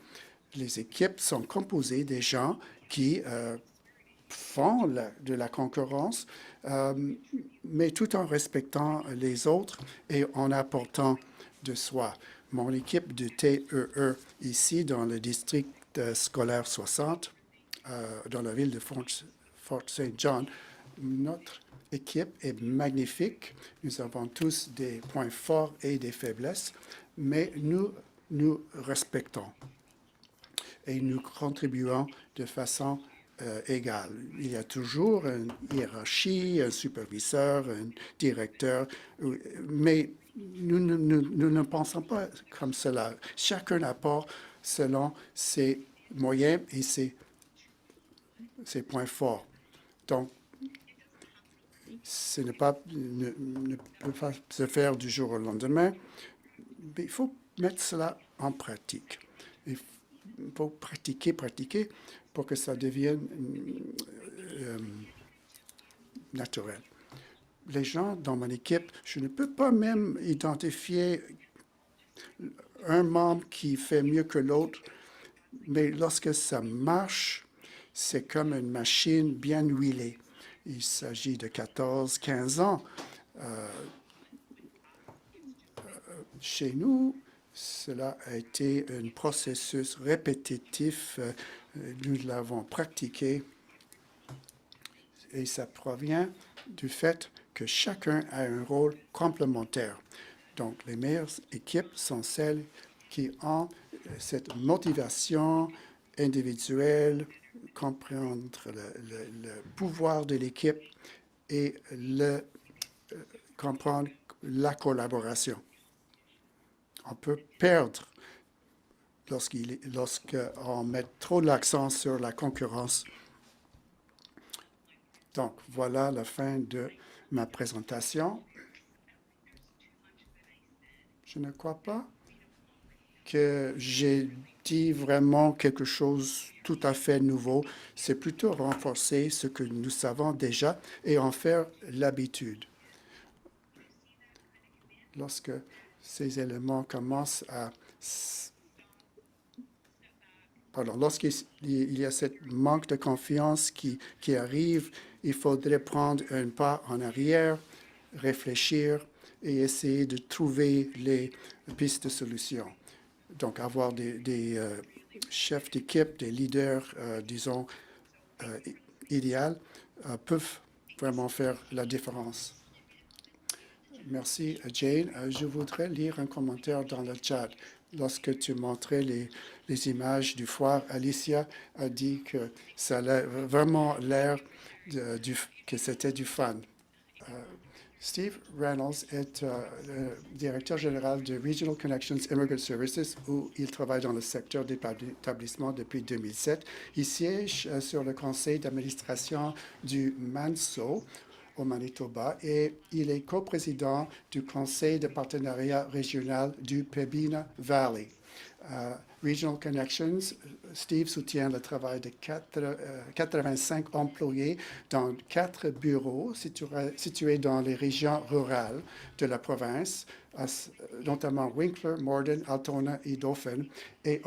Les équipes sont composées des gens qui font de la concurrence, mais tout en respectant les autres et en apportant de soi. Mon équipe de TEE ici dans le district scolaire 60, dans la ville de Fort St. John, notre équipe est magnifique. Nous avons tous des points forts et des faiblesses, mais nous respectons et nous contribuons de façon égale. Il y a toujours une hiérarchie, un superviseur, un directeur, mais nous ne pensons pas comme cela. Chacun apporte selon ses moyens et ses points forts. Donc, ce ne peut pas se faire du jour au lendemain, mais il faut mettre cela en pratique. Il faut pratiquer pour que ça devienne naturel. les gens dans mon équipe, je ne peux pas même identifier un membre qui fait mieux que l'autre, mais lorsque ça marche, c'est comme une machine bien huilée. Il s'agit de 14, 15 ans. Chez nous, cela a été un processus répétitif. Nous l'avons pratiqué et ça provient du fait que chacun a un rôle complémentaire. Donc, les meilleures équipes sont celles qui ont cette motivation individuelle, comprendre le pouvoir de l'équipe et comprendre la collaboration. On peut perdre lorsqu'on met trop l'accent sur la concurrence. Donc, voilà la fin de ma présentation. Je ne crois pas que j'ai dit vraiment quelque chose tout à fait nouveau. C'est plutôt renforcer ce que nous savons déjà et en faire l'habitude. Lorsque ces éléments commencent à... Pardon, lorsqu'il y a ce manque de confiance qui arrive, il faudrait prendre un pas en arrière, réfléchir et essayer de trouver les pistes de solution. Donc, avoir des chefs d'équipe, des leaders, disons, idéaux, peuvent vraiment faire la différence. Merci, Jane. Je voudrais lire un commentaire dans le chat. Lorsque tu montrais les images du foire, Alicia a dit que ça a vraiment l'air que c'était du fun. Steve Reynolds est le directeur général de Regional Connections Immigrant Services, où il travaille dans le secteur d'établissement depuis 2007. Il siège sur le conseil d'administration du MANSO au Manitoba et il est coprésident du conseil de partenariat régional du Pembina Valley. Regional Connections, Steve soutient le travail de 85 employés dans 4 bureaux situés dans les régions rurales de la province, notamment Winkler, Morden, Altona et Dauphin, et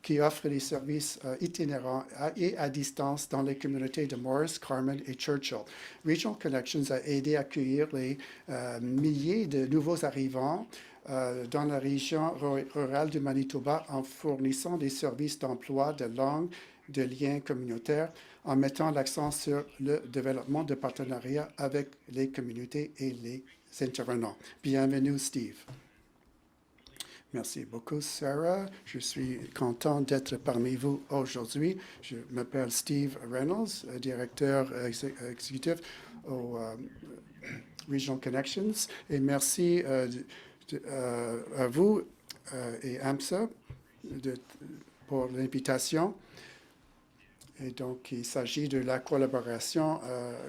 qui offrent des services itinérants et à distance dans les communautés de Morris, Carman et Churchill. Regional Connections a aidé à accueillir les milliers de nouveaux arrivants dans la région rurale du Manitoba en fournissant des services d'emploi, de langue, de liens communautaires, en mettant l'accent sur le développement de partenariats avec les communautés et les intervenants. Bienvenue, Steve. Merci beaucoup, Sarah. Je suis content d'être parmi vous aujourd'hui. Je m'appelle Steve Reynolds, directeur exécutif au Regional Connections, et merci à vous et AMSA pour l'invitation. Et donc, il s'agit de la collaboration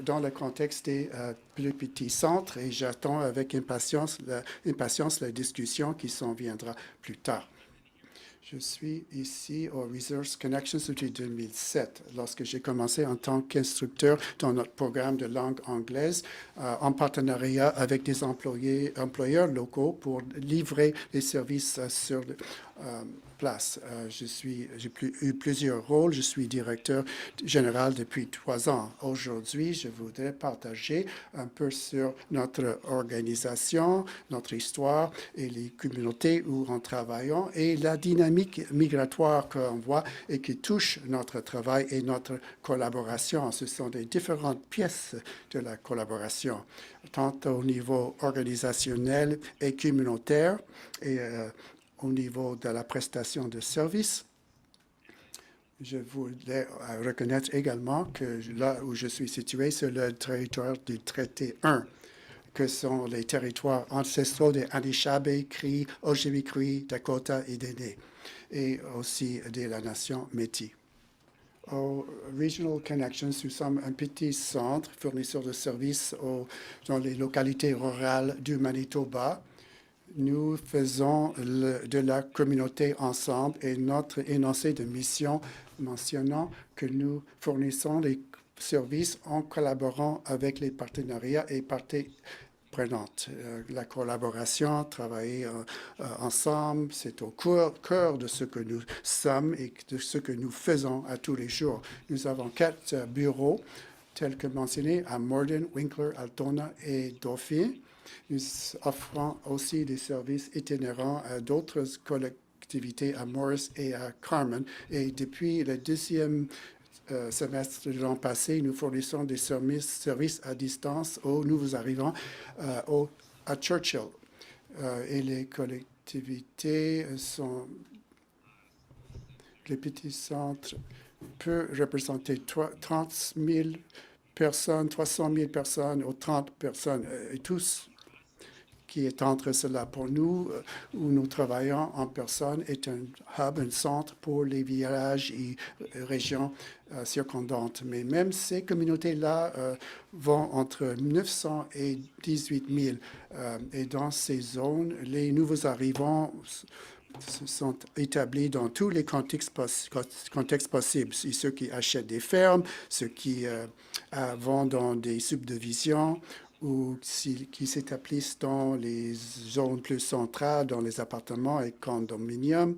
dans le contexte des plus petits centres et j'attends avec impatience la discussion qui s'en viendra plus tard. Je suis ici au Resource Connections depuis 2007, lorsque j'ai commencé en tant qu'instructeur dans notre programme de langue anglaise en partenariat avec des employeurs locaux pour livrer les services sur place. J'ai eu plusieurs rôles. Je suis directeur général depuis 3 ans. Aujourd'hui, je voudrais partager un peu sur notre organisation, notre histoire et les communautés où nous travaillons et la dynamique migratoire qu'on voit et qui touche notre travail et notre collaboration. Ce sont des différentes pièces de la collaboration, tant au niveau organisationnel et communautaire et au niveau de la prestation de services. Je voulais reconnaître également que là où je suis situé, c'est le territoire du traité 1, que sont les territoires ancestraux des Anishinaabe, Cree, Ojibwe, Dakota et Dene, et aussi de la nation Métis. Au Regional Connections, nous sommes un petit centre fournisseur de services dans les localités rurales du Manitoba. Nous faisons de la communauté ensemble et notre énoncé de mission mentionnant que nous fournissons des services en collaborant avec les partenariats et parties prenantes. La collaboration, travailler ensemble, c'est au cœur de ce que nous sommes et de ce que nous faisons à tous les jours. Nous avons 4 bureaux, tels que mentionnés, à Morden, Winkler, Altona et Dauphin. Nous offrons aussi des services itinérants à d'autres collectivités, à Morris et à Carman. Et depuis le deuxième semestre de l'an passé, nous fournissons des services à distance aux nouveaux arrivants à Churchill. Et les collectivités les petits centres peuvent représenter 30 000 personnes, 300 000 personnes ou 30 personnes, et tous qui est entre cela. Pour nous, où nous travaillons en personne, est un hub, un centre pour les villages et régions circondantes. Mais même ces communautés-là vont entre 900 et 18 000. Et dans ces zones, les nouveaux arrivants sont établis dans tous les contextes possibles. Ceux qui achètent des fermes, ceux qui vont dans des subdivisions, ou qui s'établissent dans les zones plus centrales, dans les appartements et condominiums.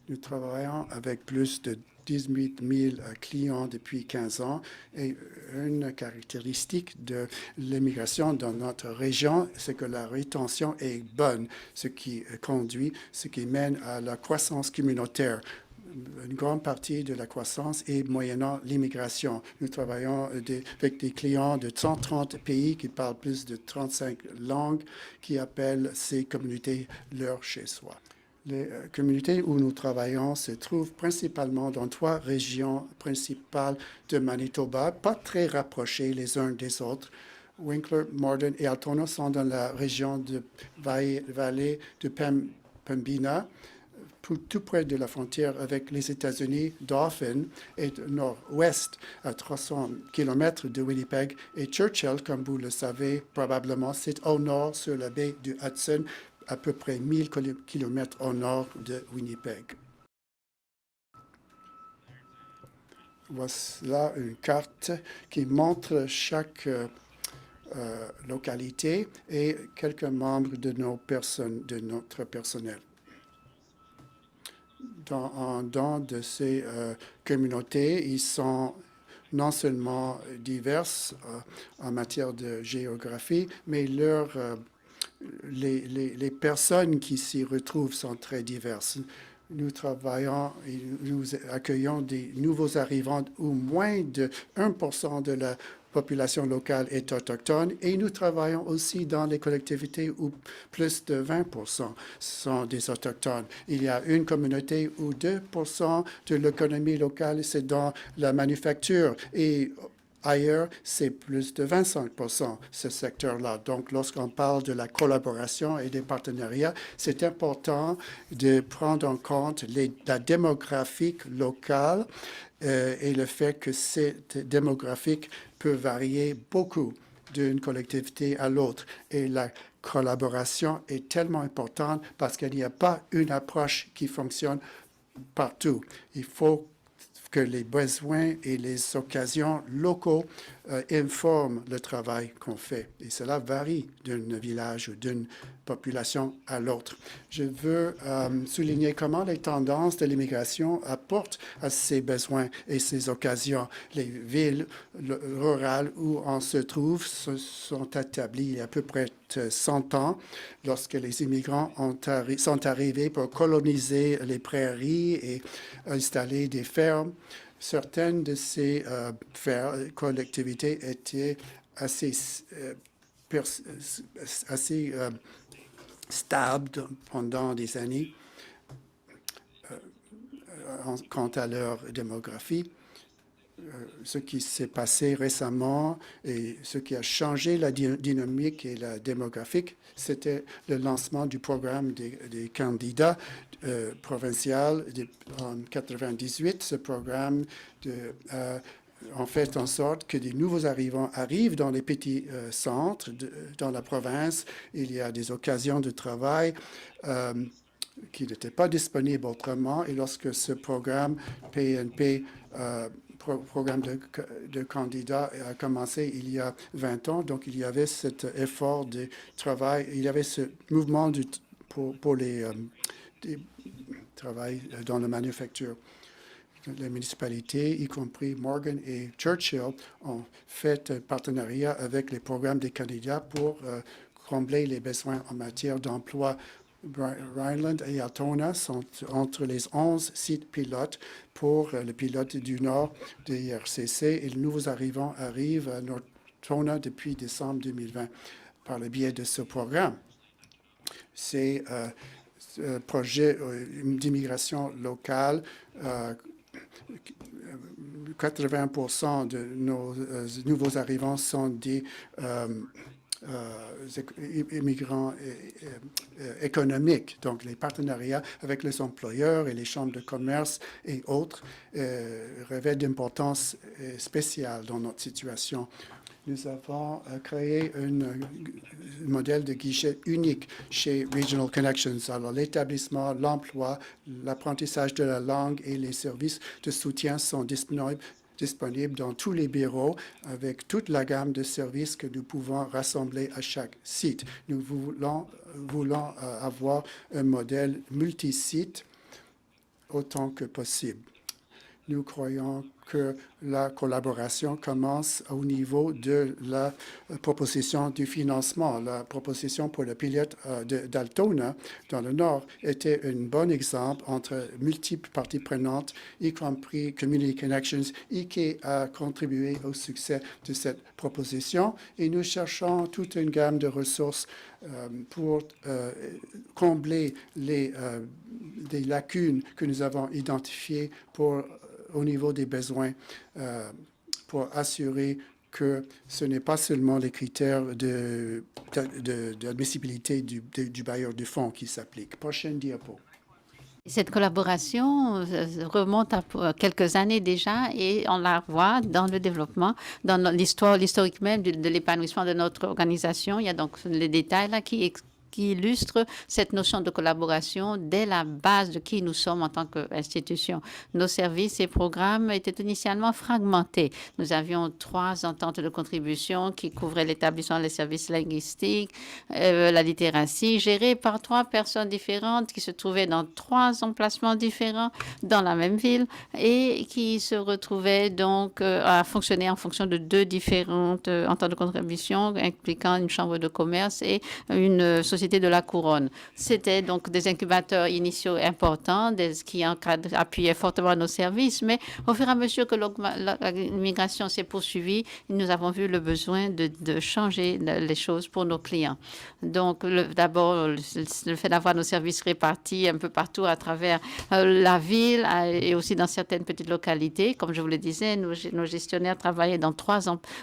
Nous travaillons avec plus de 18 000 clients depuis 15 ans et une caractéristique de l'immigration dans notre région, c'est que la rétention est bonne, ce qui mène à la croissance communautaire. Une grande partie de la croissance est moyennant l'immigration. Nous travaillons avec des clients de 130 pays qui parlent plus de 35 langues, qui appellent ces communautés leur chez-soi. Les communautés où nous travaillons se trouvent principalement dans 3 régions principales de Manitoba, pas très rapprochées les uns des autres. Winkler, Morden et Altona sont dans la région de vallée de Pembina, tout près de la frontière avec les États-Unis. Dauphin est au nord-ouest, à 300 km de Winnipeg. Et Churchill, comme vous le savez probablement, c'est au nord sur la baie du Hudson, à peu près 1000 km au nord de Winnipeg. Voilà une carte qui montre chaque localité et quelques membres de notre personnel. Dans de ces communautés, ils sont non seulement diverses en matière de géographie, mais les personnes qui s'y retrouvent sont très diverses. Nous travaillons et nous accueillons des nouveaux arrivants où moins de 1% de la population locale est autochtone et nous travaillons aussi dans les collectivités où plus de 20% sont des autochtones. Il y a une communauté où 2% de l'économie locale, c'est dans la manufacture et ailleurs, c'est plus de 25%, ce secteur-là. Donc, lorsqu'on parle de la collaboration et des partenariats, c'est important de prendre en compte la démographie locale et le fait que cette démographique peut varier beaucoup d'une collectivité à l'autre. Et la collaboration est tellement importante parce qu'il n'y a pas une approche qui fonctionne partout. Il faut que les besoins et les occasions locaux informent le travail qu'on fait. Et cela varie d'un village ou d'une population à l'autre. Je veux souligner comment les tendances de l'immigration apportent à ces besoins et ces occasions. Les villes rurales où on se trouve sont établies il y a à peu près 100 ans, lorsque les immigrants sont arrivés pour coloniser les prairies et installer des fermes. Certaines de ces collectivités étaient assez stables pendant des années quant à leur démographie. Ce qui s'est passé récemment et ce qui a changé la dynamique et la démographique, c'était le lancement du programme des candidats provincial en 1998. Ce programme en fait en sorte que des nouveaux arrivants arrivent dans les petits centres dans la province. Il y a des occasions de travail qui n'était pas disponible autrement. Et lorsque ce programme PNP, programme de candidats, a commencé il y a 20 ans, donc il y avait cet effort de travail, il y avait ce mouvement pour les travail dans la manufacture. Les municipalités, y compris Morgan et Churchill, ont fait un partenariat avec les programmes des candidats pour combler les besoins en matière d'emploi. Rhineland et Altona sont entre les 11 sites pilotes pour le pilote du Nord de IRCC et les nouveaux arrivants arrivent à Altona depuis décembre 2020 par le biais de ce programme. C'est un projet d'immigration locale. 80% de nos nouveaux arrivants sont des immigrants économiques. Donc, les partenariats avec les employeurs et les chambres de commerce et autres revêtent d'importance spéciale dans notre situation. Nous avons créé un modèle de guichet unique chez Regional Connections. Alors, l'établissement, l'emploi, l'apprentissage de la langue et les services de soutien sont disponibles dans tous les bureaux avec toute la gamme de services que nous pouvons rassembler à chaque site. Nous voulons avoir un modèle multi-site autant que possible. Nous croyons que la collaboration commence au niveau de la proposition du financement. La proposition pour le pilote d'Altona, dans le Nord, était un bon exemple entre multiples parties prenantes, y compris Community Connections, et qui a contribué au succès de cette proposition. Et nous cherchons toute une gamme de ressources pour combler des lacunes que nous avons identifiées au niveau des besoins pour assurer que ce n'est pas seulement les critères d'admissibilité du bailleur de fonds qui s'appliquent. Prochaine diapo. Cette collaboration remonte à quelques années déjà et on la voit dans le développement, dans l'historique même de l'épanouissement de notre organisation. Il y a donc les détails là qui illustre cette notion de collaboration dès la base de qui nous sommes en tant qu'institution. Nos services et programmes étaient initialement fragmentés. Nous avions 3 ententes de contribution qui couvraient l'établissement des services linguistiques, la littératie, gérées par 3 personnes différentes qui se trouvaient dans 3 emplacements différents dans la même ville et qui se retrouvaient donc à fonctionner en fonction de 2 différentes ententes de contribution impliquant une chambre de commerce et une société de la couronne. C'était donc des incubateurs initiaux importants qui appuyaient fortement nos services, mais au fur et à mesure que l'immigration s'est poursuivie, nous avons vu le besoin de changer les choses pour nos clients. Donc, d'abord, le fait d'avoir nos services répartis un peu partout à travers la ville et aussi dans certaines petites localités. Comme je vous le disais, nos gestionnaires travaillaient dans 3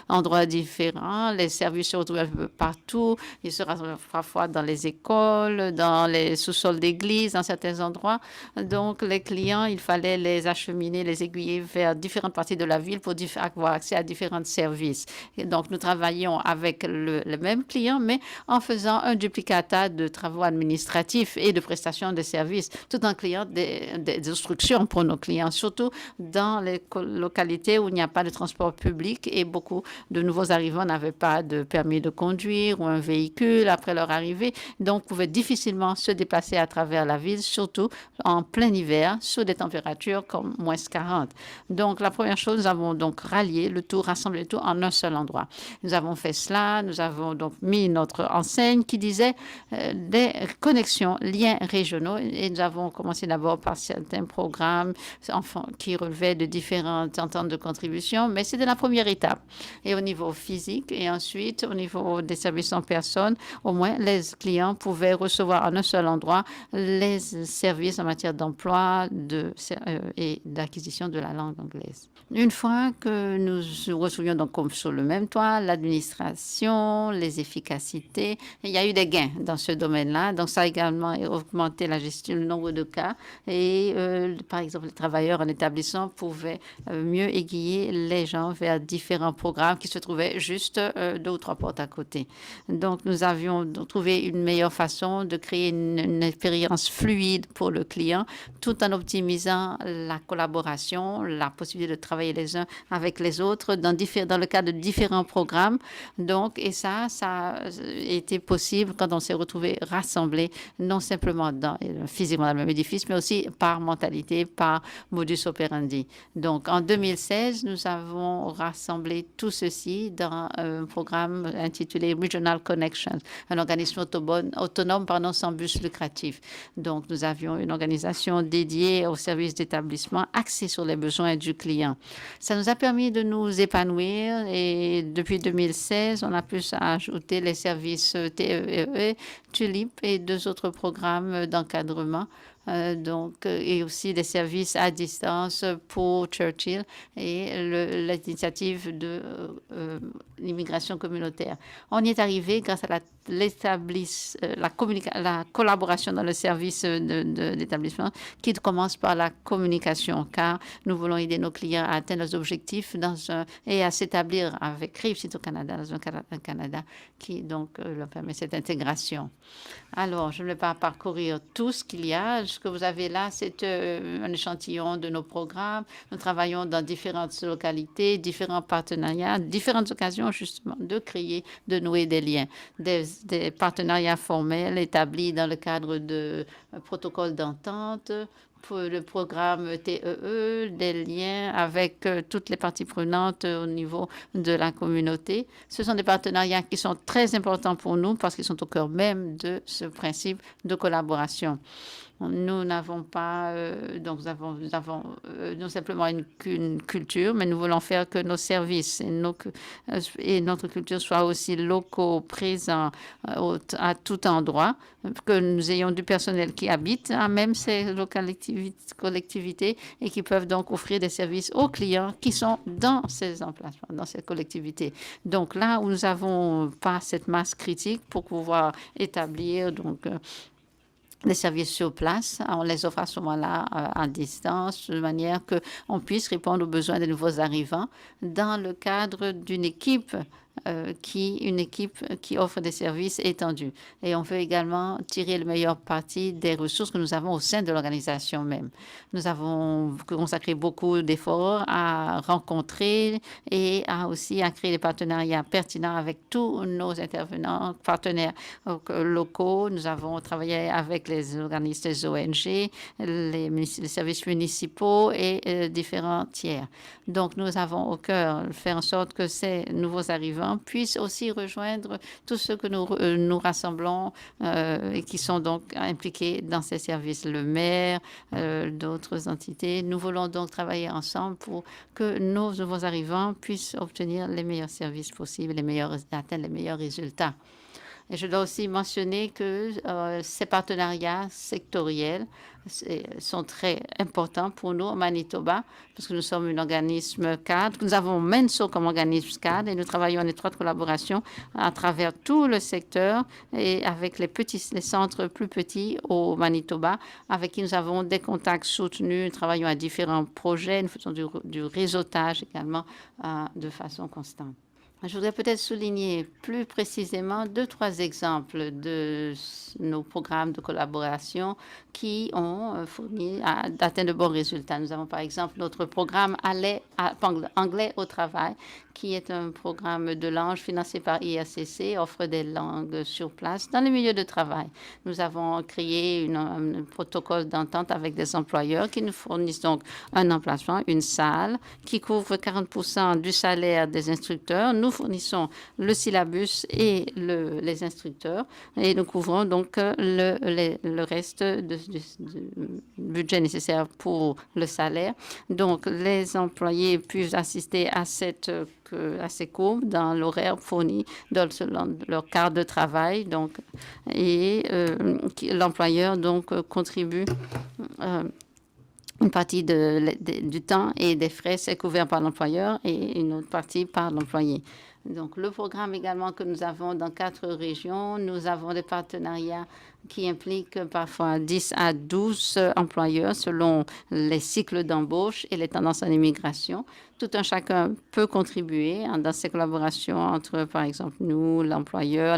endroits différents. Les services se retrouvaient un peu partout. Ils se retrouvaient parfois dans les écoles, dans les sous-sols d'églises, dans certains endroits. Donc, les clients, il fallait les acheminer, les aiguiller vers différentes parties de la ville pour avoir accès à différents services. Et donc, nous travaillions avec le même client, mais en faisant un duplicata de travaux administratifs et de prestations de services, tout en créant des instructions pour nos clients, surtout dans les localités où il n'y a pas de transport public et beaucoup de nouveaux arrivants n'avaient pas de permis de conduire ou un véhicule après leur arrivée. Donc, pouvaient difficilement se déplacer à travers la ville, surtout en plein hiver, sous des températures comme moins 40. Donc, la première chose, nous avons donc rallié le tout, rassemblé le tout en un seul endroit. Nous avons fait cela, nous avons donc mis notre enseigne qui disait des connexions, liens régionaux, et nous avons commencé d'abord par certains programmes qui relevaient de différentes ententes de contribution, mais c'était la première étape. Et au niveau physique, et ensuite au niveau des services en personne, au moins les clients pouvaient recevoir en un seul endroit les services en matière d'emploi et d'acquisition de la langue anglaise. Une fois que nous recevions donc comme sur le même toit l'administration, les efficacités, il y a eu des gains dans ce domaine-là. Donc, ça a également augmenté la gestion, le nombre de cas. Et par exemple, les travailleurs en établissement pouvaient mieux aiguiller les gens vers différents programmes qui se trouvaient juste 2 ou 3 portes à côté. Donc, nous avions trouvé une meilleure façon de créer une expérience fluide pour le client, tout en optimisant la collaboration, la possibilité de travailler les uns avec les autres dans le cadre de différents programmes. Donc, et ça a été possible quand on s'est retrouvés rassemblés, non simplement physiquement dans le même édifice, mais aussi par mentalité, par modus operandi. Donc, en 2016, nous avons rassemblé tout ceci dans un programme intitulé Regional Connections, un organisme autonome sans but lucratif. Donc, nous avions une organisation dédiée aux services d'établissement axée sur les besoins du client. Ça nous a permis de nous épanouir et depuis 2016, on a pu ajouter les services TEE, TULIP et 2 autres programmes d'encadrement. Et aussi des services à distance pour Churchill et l'initiative de l'immigration communautaire. On y est arrivé grâce à la collaboration dans le service d'établissement qui commence par la communication, car nous voulons aider nos clients à atteindre leurs objectifs et à s'établir avec Réussite au Canada, dans un Canada qui donc leur permet cette intégration. Alors, je ne vais pas parcourir tout ce qu'il y a. Ce que vous avez là, c'est un échantillon de nos programmes. Nous travaillons dans différentes localités, différents partenariats, différentes occasions justement de créer, de nouer des liens, des partenariats formels établis dans le cadre de protocoles d'entente, pour le programme TEE, des liens avec toutes les parties prenantes au niveau de la communauté. Ce sont des partenariats qui sont très importants pour nous parce qu'ils sont au cœur même de ce principe de collaboration. Nous n'avons pas, donc nous avons non simplement une culture, mais nous voulons faire que nos services et notre culture soient aussi locaux, présents à tout endroit, que nous ayons du personnel qui habite à même ces collectivités et qui peuvent donc offrir des services aux clients qui sont dans ces emplacements, dans ces collectivités. Donc là où nous n'avons pas cette masse critique pour pouvoir établir les services sur place, on les offre à ce moment-là à distance, de manière qu'on puisse répondre aux besoins des nouveaux arrivants dans le cadre d'une équipe qui offre des services étendus. Et on veut également tirer le meilleur parti des ressources que nous avons au sein de l'organisation même. Nous avons consacré beaucoup d'efforts à rencontrer et aussi à créer des partenariats pertinents avec tous nos intervenants, partenaires locaux. Nous avons travaillé avec les organismes des ONG, les services municipaux et différents tiers. Donc, nous avons au cœur faire en sorte que ces nouveaux arrivants puissent aussi rejoindre tous ceux que nous rassemblons et qui sont donc impliqués dans ces services, le maire, d'autres entités. Nous voulons donc travailler ensemble pour que nos nouveaux arrivants puissent obtenir les meilleurs services possibles, atteindre les meilleurs résultats. Et je dois aussi mentionner que ces partenariats sectoriels sont très importants pour nous au Manitoba, parce que nous sommes un organisme cadre. Nous avons MenSo comme organisme cadre et nous travaillons en étroite collaboration à travers tout le secteur et avec les centres plus petits au Manitoba, avec qui nous avons des contacts soutenus. Nous travaillons à différents projets. Nous faisons du réseautage également de façon constante. Je voudrais peut-être souligner plus précisément 2-3 exemples de nos programmes de collaboration qui ont fourni d'atteindre de bons résultats. Nous avons par exemple notre programme Anglais au travail, qui est un programme de langue financé par IRCC, offre des langues sur place dans les milieux de travail. Nous avons créé un protocole d'entente avec des employeurs qui nous fournissent donc un emplacement, une salle qui couvre 40% du salaire des instructeurs. Nous fournissons le syllabus et les instructeurs et nous couvrons donc le reste du budget nécessaire pour le salaire. Donc, les employés peuvent assister à ces cours dans l'horaire fourni dans leur cadre de travail. Donc, et l'employeur donc contribue une partie du temps et des frais, c'est couvert par l'employeur et une autre partie par l'employé. Donc, le programme également que nous avons dans 4 régions, nous avons des partenariats qui implique parfois 10 à 12 employeurs selon les cycles d'embauche et les tendances en immigration. Tout un chacun peut contribuer dans ces collaborations entre, par exemple, nous, l'employeur,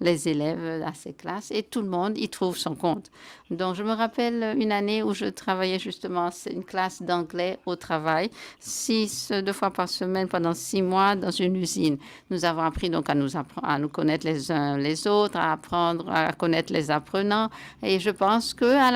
les élèves à ces classes, et tout le monde y trouve son compte. Donc, je me rappelle une année où je travaillais justement, c'est une classe d'anglais au travail, 2 fois par semaine pendant 6 mois dans une usine. Nous avons appris donc à nous connaître les uns les autres, à apprendre à connaître les apprenants. Et je pense qu'à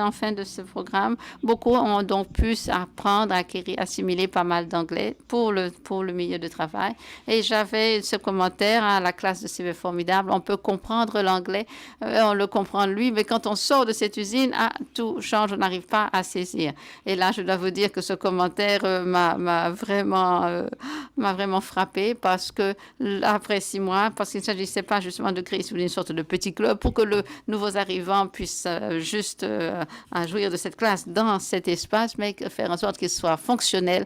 en fin de ce programme, beaucoup ont donc pu apprendre, acquérir, assimiler pas mal d'anglais pour le milieu de travail. Et j'avais ce commentaire à la classe de CV Formidable, on peut comprendre l'anglais, on le comprend lui, mais quand on sort de cette usine, tout change, on n'arrive pas à saisir. Et là, je dois vous dire que ce commentaire m'a vraiment frappé parce que après 6 mois, parce qu'il ne s'agissait pas justement de créer une sorte de petit club pour que le nouveaux arrivants puissent juste jouir de cette classe dans cet espace, mais faire en sorte qu'il soit fonctionnel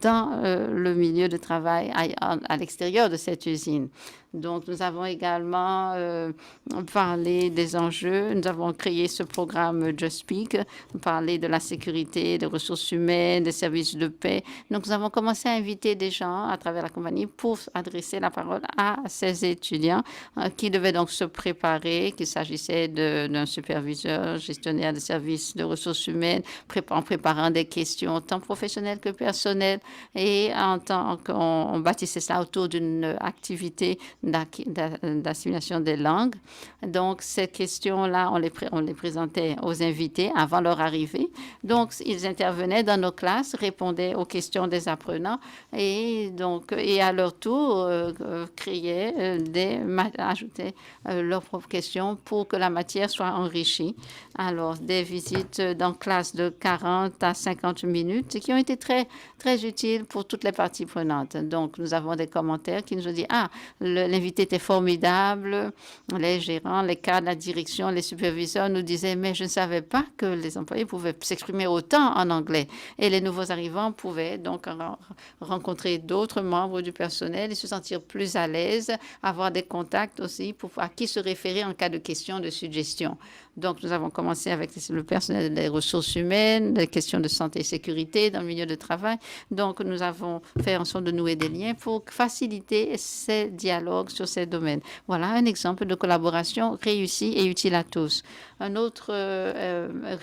dans le milieu de travail à l'extérieur de cette usine. Donc, nous avons également parlé des enjeux. Nous avons créé ce programme Just Speak, parler de la sécurité, des ressources humaines, des services de paix. Donc, nous avons commencé à inviter des gens à travers la compagnie pour adresser la parole à ces étudiants qui devaient donc se préparer, qu'il s'agissait d'un superviseur, gestionnaire de services de ressources humaines, en préparant des questions tant professionnelles que personnelles, et en tant qu'on bâtissait ça autour d'une activité d'assimilation des langues. Donc, ces questions-là, on les présentait aux invités avant leur arrivée. Donc, ils intervenaient dans nos classes, répondaient aux questions des apprenants et à leur tour, ajoutaient leurs propres questions pour que la matière soit enrichie. Alors, des visites dans classe de 40 à 50 minutes qui ont été très, très utiles pour toutes les parties prenantes. Donc, nous avons des commentaires qui nous ont dit « Ah, l'invité était formidable, les gérants, les cadres, la direction, les superviseurs nous disaient « Mais je ne savais pas que les employés pouvaient s'exprimer autant en anglais. » Et les nouveaux arrivants pouvaient donc rencontrer d'autres membres du personnel et se sentir plus à l'aise, avoir des contacts aussi à qui se référer en cas de questions, de suggestions. Donc, nous avons commencé avec le personnel des ressources humaines, les questions de santé et sécurité dans le milieu de travail. Donc, nous avons fait en sorte de nouer des liens pour faciliter ces dialogues sur ces domaines. Voilà un exemple de collaboration réussie et utile à tous. Un autre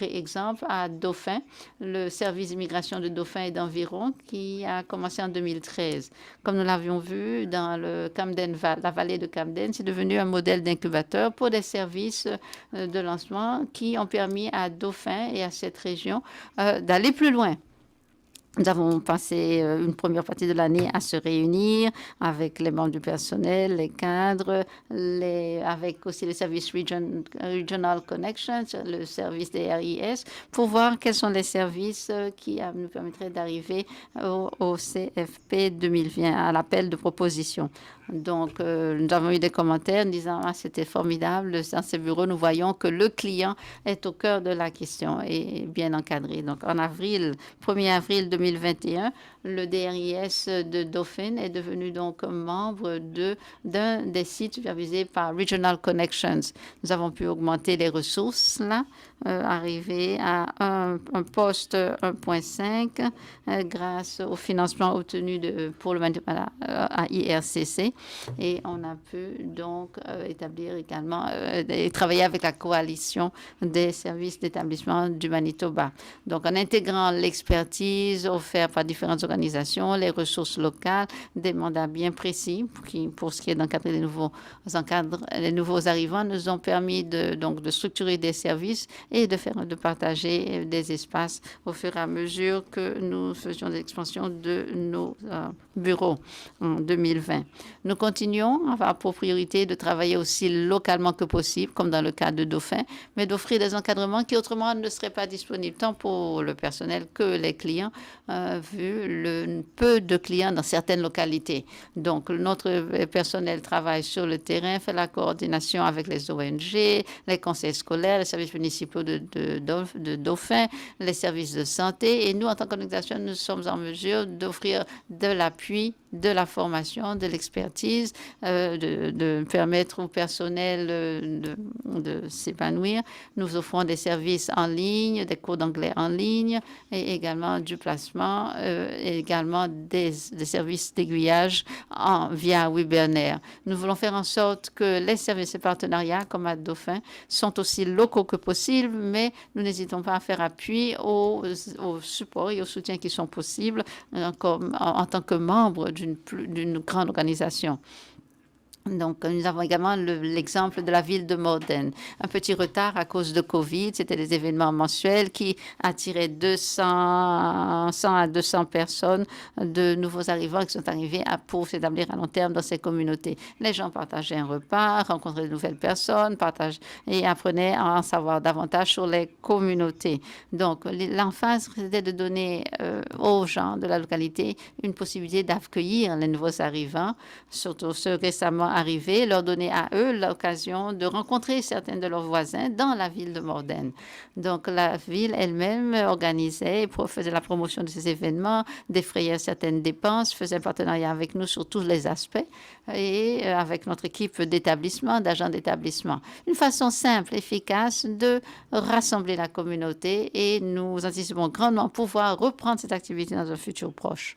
exemple à Dauphin, le service d'immigration de Dauphin et d'environ, qui a commencé en 2013. Comme nous l'avions vu dans la vallée de Camden, c'est devenu un modèle d'incubateur pour des services de lancement qui ont permis à Dauphin et à cette région d'aller plus loin. Nous avons passé une première partie de l'année à se réunir avec les membres du personnel, les cadres, avec aussi le service Regional Connections, le service des RIS, pour voir quels sont les services qui nous permettraient d'arriver au CFP 2020, à l'appel de proposition. Donc, nous avons eu des commentaires disant « Ah, c'était formidable, dans ces bureaux, nous voyons que le client est au cœur de la question et bien encadré. » Donc, en 1er avril 2021, le DRIS de Dauphin est devenu donc membre d'un des sites supervisés par Regional Connections. Nous avons pu augmenter les ressources, là, arriver à un poste 1.5 grâce au financement obtenu pour le à IRCC. Et on a pu donc établir également et travailler avec la coalition des services d'établissement du Manitoba. Donc, en intégrant l'expertise offerte par différentes organisations, les ressources locales, des mandats bien précis pour ce qui est d'encadrer les nouveaux arrivants, nous ont permis de structurer des services et de partager des espaces au fur et à mesure que nous faisions des expansions de nos bureaux en 2020. Nous continuons à avoir pour priorité de travailler aussi localement que possible, comme dans le cas de Dauphin, mais d'offrir des encadrements qui autrement ne seraient pas disponibles tant pour le personnel que les clients, vu le peu de clients dans certaines localités. Donc, notre personnel travaille sur le terrain, fait la coordination avec les ONG, les conseils scolaires, les services municipaux de Dauphin, les services de santé. Et nous, en tant qu'organisation, nous sommes en mesure d'offrir de l'appui, de la formation, de l'expertise, de permettre au personnel de s'épanouir. Nous offrons des services en ligne, des cours d'anglais en ligne et également du placement et également des services d'aiguillage via webinaire. Nous voulons faire en sorte que les services et partenariats comme à Dauphin sont aussi locaux que possible, mais nous n'hésitons pas à faire appui au support et au soutien qui sont possibles en tant que membre d'une grande organisation. Donc, nous avons également l'exemple de la ville de Morden. Un petit retard à cause de Covid. C'était des événements mensuels qui attiraient 100 à 200 personnes de nouveaux arrivants qui sont arrivés pour s'établir à long terme dans ces communautés. Les gens partageaient un repas, rencontraient de nouvelles personnes, et apprenaient à en savoir davantage sur les communautés. Donc, l'emphase c'était de donner aux gens de la localité une possibilité d'accueillir les nouveaux arrivants, surtout ceux récemment arriver, leur donner à eux l'occasion de rencontrer certains de leurs voisins dans la ville de Morden. Donc, la ville elle-même organisait et faisait la promotion de ces événements, défrayait certaines dépenses, faisait un partenariat avec nous sur tous les aspects et avec notre équipe d'établissement, d'agents d'établissement. Une façon simple, efficace de rassembler la communauté et nous anticipons grandement pouvoir reprendre cette activité dans un futur proche.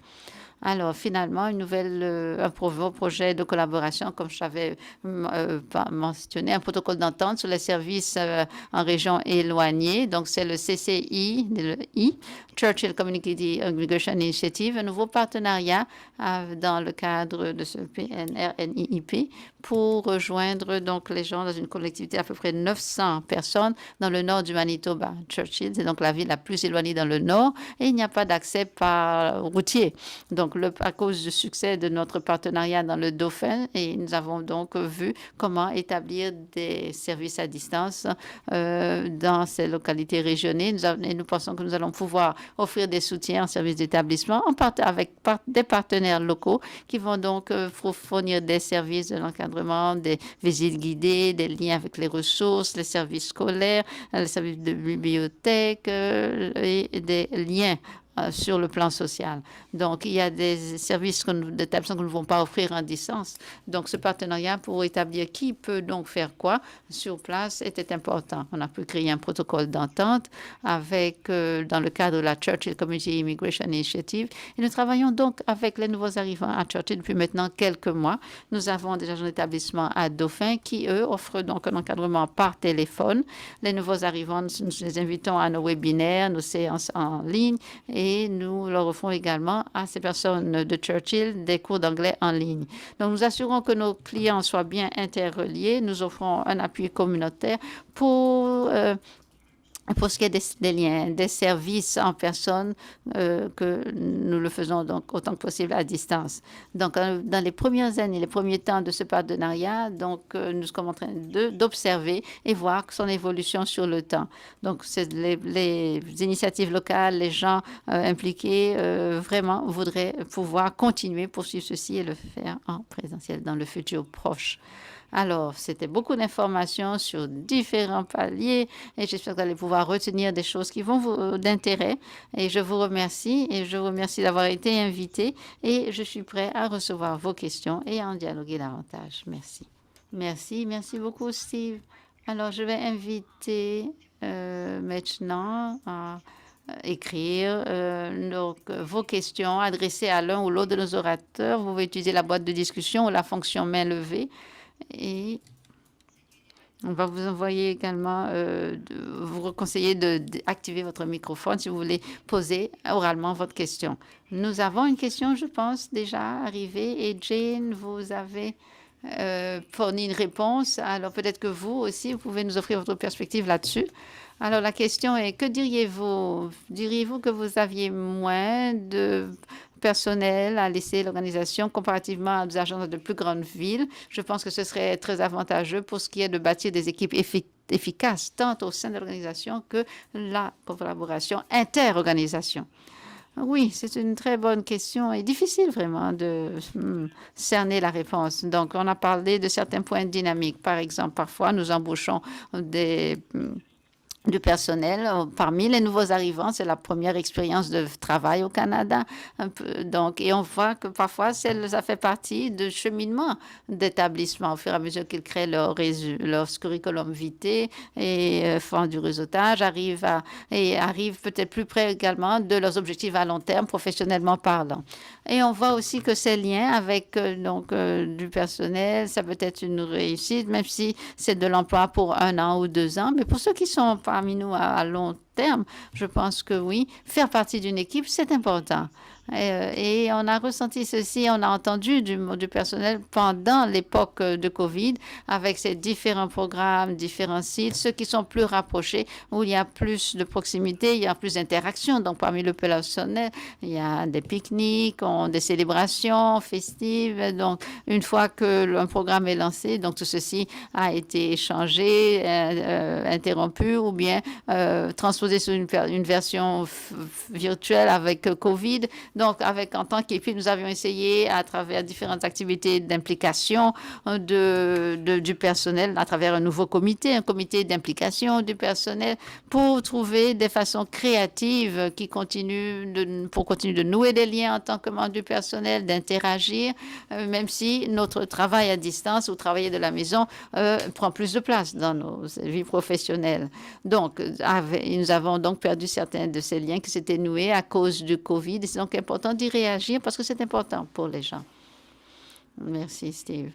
Alors, finalement, un projet de collaboration, comme je l'avais mentionné, un protocole d'entente sur les services en région éloignée. Donc, c'est le CCI, Churchill Community Immigration Initiative, un nouveau partenariat dans le cadre de ce PNRNIIP pour rejoindre donc les gens dans une collectivité à peu près 900 personnes dans le nord du Manitoba. Churchill, c'est donc la ville la plus éloignée dans le nord et il n'y a pas d'accès par routier. Donc, à cause du succès de notre partenariat dans le Dauphin, et nous avons donc vu comment établir des services à distance dans ces localités régionnées. Nous pensons que nous allons pouvoir offrir des soutiens en services d'établissement avec des partenaires locaux qui vont donc fournir des services de l'encadrement, des visites guidées, des liens avec les ressources, les services scolaires, les services de bibliothèque et des liens sur le plan social. Donc, il y a des services d'établissement que nous ne pouvons pas offrir en distance. Donc, ce partenariat pour établir qui peut donc faire quoi sur place était important. On a pu créer un protocole d'entente dans le cadre de la Churchill Community Immigration Initiative. Et nous travaillons donc avec les nouveaux arrivants à Churchill depuis maintenant quelques mois. Nous avons des agents d'établissement à Dauphin qui, eux, offrent donc un encadrement par téléphone. Les nouveaux arrivants, nous les invitons à nos webinaires, nos séances en ligne et nous leur offrons également à ces personnes de Churchill des cours d'anglais en ligne. Donc, nous assurons que nos clients soient bien interreliés. Nous offrons un appui communautaire pour ce qui est des liens, des services en personne, que nous le faisons donc autant que possible à distance. Donc, dans les premières années, les premiers temps de ce partenariat, donc, nous sommes en train d'observer et voir son évolution sur le temps. Donc, les initiatives locales, les gens impliqués, vraiment voudraient pouvoir continuer, poursuivre ceci et le faire en présentiel dans le futur proche. Alors, c'était beaucoup d'informations sur différents paliers et j'espère que vous allez pouvoir retenir des choses qui vont vous d'intérêt. Et je vous remercie d'avoir été invité et je suis prêt à recevoir vos questions et à en dialoguer davantage. Merci. Merci beaucoup, Steve. Alors, je vais inviter maintenant à écrire vos questions adressées à l'un ou l'autre de nos orateurs. Vous pouvez utiliser la boîte de discussion ou la fonction main levée. Et on va vous envoyer également, vous conseiller d'activer votre microphone si vous voulez poser oralement votre question. Nous avons une question, je pense, déjà arrivée. Et Jane, vous avez fourni une réponse. Alors peut-être que vous aussi, vous pouvez nous offrir votre perspective là-dessus. Alors la question est, que diriez-vous? Diriez-vous que vous aviez moins de personnel à laisser l'organisation comparativement à des agences de plus grandes villes? Je pense que ce serait très avantageux pour ce qui est de bâtir des équipes efficaces, tant au sein de l'organisation que la collaboration inter-organisation. Oui, c'est une très bonne question et difficile vraiment de cerner la réponse. Donc, on a parlé de certains points dynamiques. Par exemple, parfois, nous embauchons du personnel. Parmi les nouveaux arrivants, c'est la première expérience de travail au Canada. Un peu, donc, et on voit que parfois, ça fait partie du cheminement d'établissement au fur et à mesure qu'ils créent leur curriculum vitae et font du réseautage, arrivent peut-être plus près également de leurs objectifs à long terme, professionnellement parlant. Et on voit aussi que ces liens avec du personnel, ça peut être une réussite, même si c'est de l'emploi pour 1 an ou 2 ans. Mais pour ceux qui sont parmi nous à long terme, je pense que oui, faire partie d'une équipe, c'est important. Et on a ressenti ceci, on a entendu du personnel pendant l'époque de COVID, avec ces différents programmes, différents sites, ceux qui sont plus rapprochés, où il y a plus de proximité, il y a plus d'interaction. Donc, parmi le personnel, il y a des pique-niques, des célébrations festives. Donc, une fois que un programme est lancé, donc tout ceci a été changé, interrompu ou bien transposé sur une version virtuelle avec COVID. Donc, en tant qu'équipe, nous avions essayé à travers différentes activités d'implication du personnel, à travers un nouveau comité, un comité d'implication du personnel, pour trouver des façons créatives pour continuer de nouer des liens en tant que membre du personnel, d'interagir, même si notre travail à distance ou travailler de la maison prend plus de place dans nos vies professionnelles. Donc, nous avons donc perdu certains de ces liens qui s'étaient noués à cause du COVID. C'est donc important d'y réagir parce que c'est important pour les gens. Merci, Steve.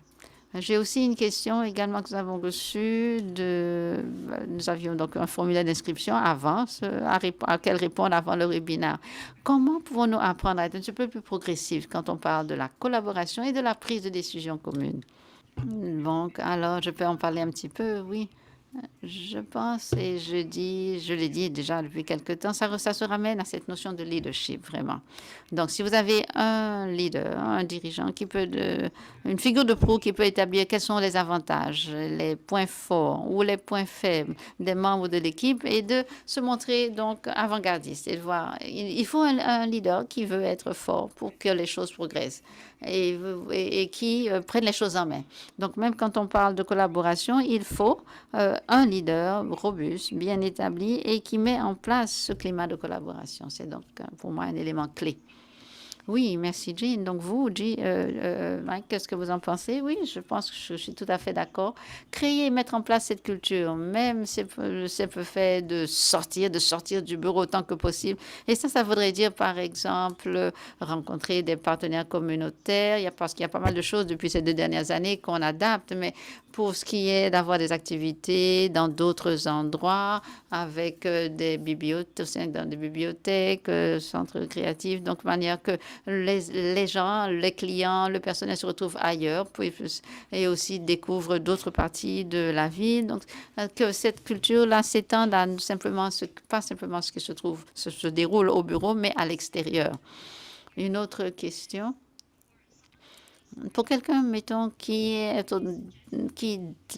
J'ai aussi une question également que nous avons reçue. Nous avions donc un formulaire d'inscription avant, à quel répondre avant le webinaire. Comment pouvons-nous apprendre à être un petit peu plus progressif quand on parle de la collaboration et de la prise de décision commune? Donc, alors, je peux en parler un petit peu, oui. Je pense, et je l'ai dit déjà depuis quelque temps, ça se ramène à cette notion de leadership, vraiment. Donc, si vous avez un leader, un dirigeant une figure de proue qui peut établir quels sont les avantages, les points forts ou les points faibles des membres de l'équipe et de se montrer donc avant-gardiste et de voir, il faut un leader qui veut être fort pour que les choses progressent et qui prenne les choses en main. Donc, même quand on parle de collaboration, il faut un leader robuste, bien établi et qui met en place ce climat de collaboration. C'est donc pour moi un élément clé. Oui, merci Jean. Donc vous, Mike, qu'est-ce que vous en pensez? Oui, je pense que je suis tout à fait d'accord. Créer, mettre en place cette culture, même c'est peu fait de sortir du bureau autant que possible. Et ça voudrait dire, par exemple, rencontrer des partenaires communautaires. Parce qu'il y a pas mal de choses depuis ces 2 dernières années qu'on adapte, mais pour ce qui est d'avoir des activités dans d'autres endroits, avec des bibliothèques, centres créatifs, donc de manière que les gens, les clients, le personnel se retrouvent ailleurs et aussi découvrent d'autres parties de la ville. Donc, que cette culture-là s'étende à pas simplement ce qui se déroule au bureau, mais à l'extérieur. Une autre question? Pour quelqu'un, mettons, qui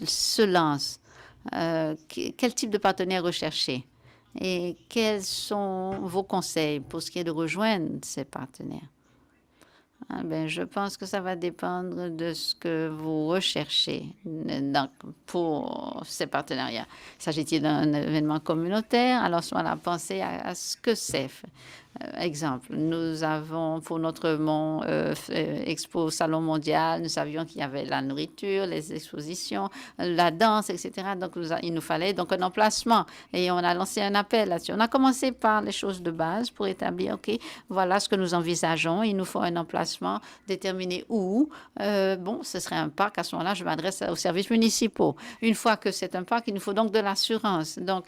se lance, quel type de partenaire rechercher? Et quels sont vos conseils pour ce qui est de rejoindre ces partenaires? Je pense que ça va dépendre de ce que vous recherchez pour ces partenariats. S'agit-il d'un événement communautaire? Alors, soit la pensée à ce que c'est. Exemple, nous avons pour notre expo Salon mondial, nous savions qu'il y avait la nourriture, les expositions, la danse, etc. Donc, il nous fallait donc un emplacement et on a lancé un appel là-dessus. On a commencé par les choses de base pour établir, OK, voilà ce que nous envisageons. Il nous faut un emplacement déterminé où. Ce serait un parc. À ce moment-là, je m'adresse aux services municipaux. Une fois que c'est un parc, il nous faut donc de l'assurance. Donc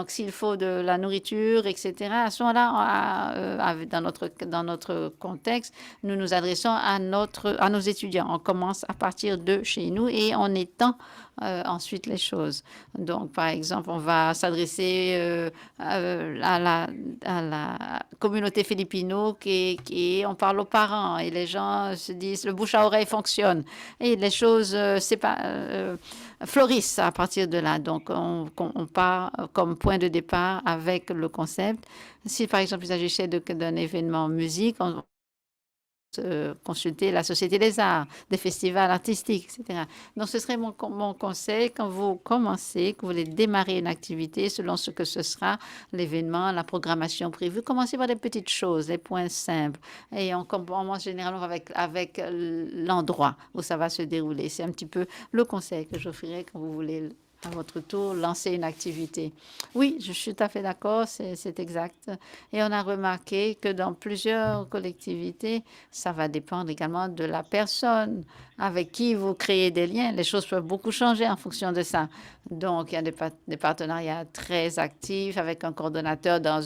s'il faut de la nourriture, etc., à ce moment-là, dans notre contexte, nous nous adressons à nos étudiants. On commence à partir de chez nous et on étend ensuite les choses. Donc, par exemple, on va s'adresser à la communauté philippino on parle aux parents et les gens se disent le bouche à oreille fonctionne et les choses fleurissent à partir de là. Donc, on part comme point de départ avec le concept. Si, par exemple, il s'agissait d'un événement musique, on consulter la Société des Arts, des festivals artistiques, etc. Donc, ce serait mon conseil quand vous commencez, que vous voulez démarrer une activité selon ce que ce sera l'événement, la programmation prévue. Commencez par des petites choses, des points simples. Et on commence généralement avec l'endroit où ça va se dérouler. C'est un petit peu le conseil que j'offrirai quand vous voulez à votre tour, lancer une activité. Oui, je suis tout à fait d'accord, c'est exact. Et on a remarqué que dans plusieurs collectivités, ça va dépendre également de la personne avec qui vous créez des liens. Les choses peuvent beaucoup changer en fonction de ça. Donc, il y a des partenariats très actifs avec un coordonnateur dans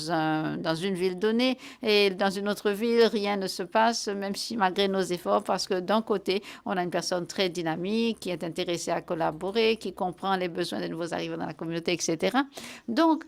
une ville donnée et dans une autre ville, rien ne se passe, même si malgré nos efforts, parce que d'un côté, on a une personne très dynamique qui est intéressée à collaborer, qui comprend les besoins des nouveaux arrivants dans la communauté, etc. Donc,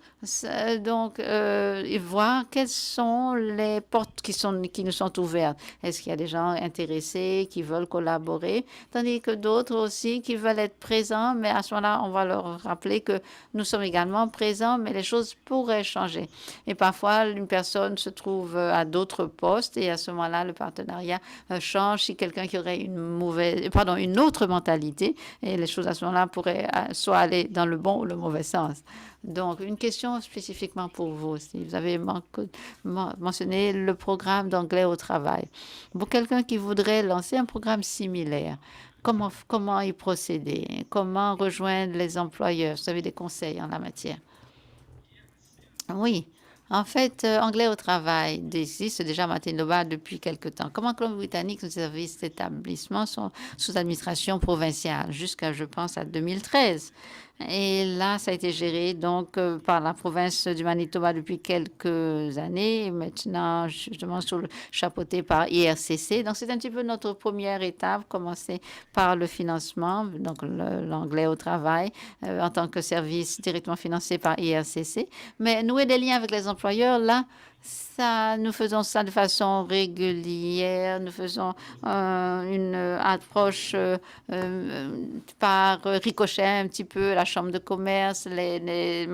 voir quelles sont les portes qui nous sont ouvertes. Est-ce qu'il y a des gens intéressés qui veulent collaborer, tandis que d'autres aussi qui veulent être présents, mais à ce moment-là, on va leur rappeler que nous sommes également présents, mais les choses pourraient changer. Et parfois, une personne se trouve à d'autres postes et à ce moment-là, le partenariat change si quelqu'un qui aurait une autre mentalité et les choses à ce moment-là pourraient soit aller dans le bon ou le mauvais sens. Donc, une question spécifiquement pour vous aussi. Vous avez mentionné le programme d'anglais au travail. Pour quelqu'un qui voudrait lancer un programme similaire, comment y procéder? Comment rejoindre les employeurs? Vous avez des conseils en la matière? Oui. En fait, anglais au travail existe déjà à Manitoba depuis quelque temps. Comme en Colombie-Britannique, nos services d'établissement sont sous administration provinciale jusqu'à, je pense, à 2013. Et là, ça a été géré donc par la province du Manitoba depuis quelques années, et maintenant justement chapeauté par IRCC. Donc, c'est un petit peu notre première étape, commencer par le financement, donc l'anglais au travail, en tant que service directement financé par IRCC. Mais nouer des liens avec les employeurs, là, nous faisons ça de façon régulière. Nous faisons une approche par ricochet un petit peu, la chambre de commerce, les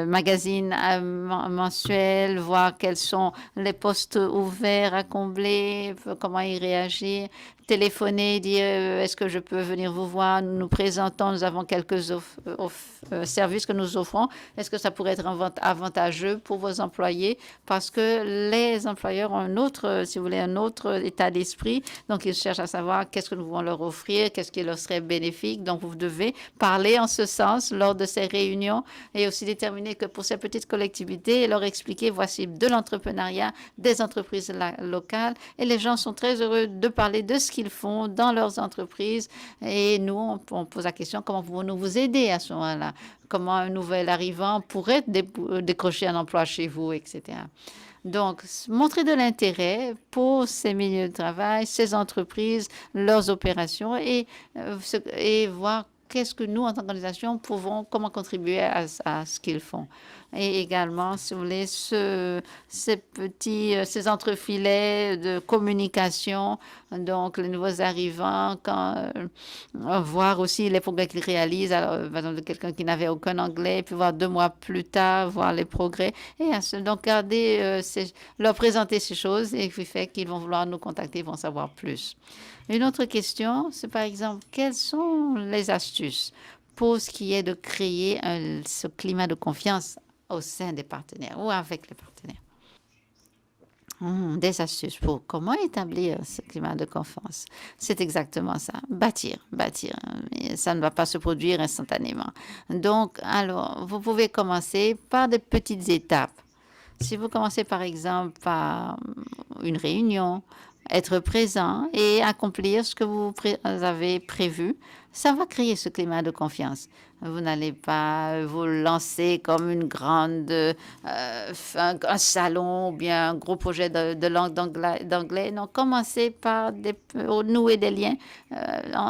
magazines mensuels, voir quels sont les postes ouverts à combler, comment y réagir. Téléphoner, dire est-ce que je peux venir vous voir, nous nous présentons, nous avons quelques services que nous offrons. Est-ce que ça pourrait être avantageux pour vos employés? Parce que les employeurs ont un autre, si vous voulez, un autre état d'esprit. Donc, ils cherchent à savoir qu'est-ce que nous pouvons leur offrir, qu'est-ce qui leur serait bénéfique. Donc, vous devez parler en ce sens lors de ces réunions et aussi déterminer que pour ces petites collectivités, leur expliquer voici de l'entrepreneuriat, des entreprises locales. Et les gens sont très heureux de parler de ce qu'ils font dans leurs entreprises. Et nous, on pose la question, comment pouvons-nous vous aider à ce moment-là? Comment un nouvel arrivant pourrait décrocher un emploi chez vous, etc. Donc, montrer de l'intérêt pour ces milieux de travail, ces entreprises, leurs opérations et voir qu'est-ce que nous, en tant qu'organisation, pouvons, comment contribuer à ce qu'ils font. Et également, si vous voulez, ces entrefilets de communication, donc les nouveaux arrivants, voir aussi les progrès qu'ils réalisent, alors, par exemple, de quelqu'un qui n'avait aucun anglais, puis voir 2 mois plus tard, voir les progrès, et donc leur présenter ces choses, et qui fait qu'ils vont vouloir nous contacter, ils vont savoir plus. Une autre question, c'est par exemple, quelles sont les astuces pour ce qui est de créer ce climat de confiance au sein des partenaires ou avec les partenaires? Des astuces pour comment établir ce climat de confiance. C'est exactement ça, bâtir. Mais ça ne va pas se produire instantanément. Donc, alors, vous pouvez commencer par des petites étapes. Si vous commencez par exemple par une réunion, être présent et accomplir ce que vous avez prévu, ça va créer ce climat de confiance. Vous n'allez pas vous lancer comme une grande, un salon ou bien un gros projet de langue d'anglais. Non, commencez par nouer des liens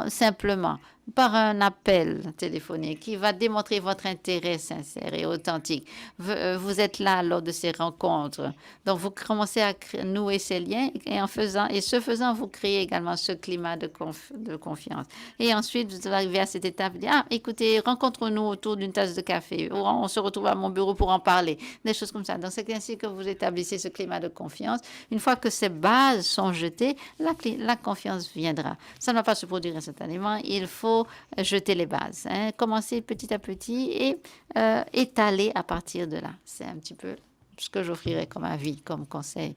simplement par un appel téléphonique qui va démontrer votre intérêt sincère et authentique. Vous êtes là lors de ces rencontres. Donc, vous commencez à nouer ces liens et ce faisant, vous créez également ce climat de confiance. Et ensuite, vous arrivez à cette étape de dire, ah, écoutez, rencontrons-nous autour d'une tasse de café. Ou on se retrouve à mon bureau pour en parler. Des choses comme ça. Donc, c'est ainsi que vous établissez ce climat de confiance. Une fois que ces bases sont jetées, la confiance viendra. Ça ne va pas se produire instantanément. Il faut jeter les bases. Hein. Commencer petit à petit et étaler à partir de là. C'est un petit peu ce que j'offrirais comme avis, comme conseil.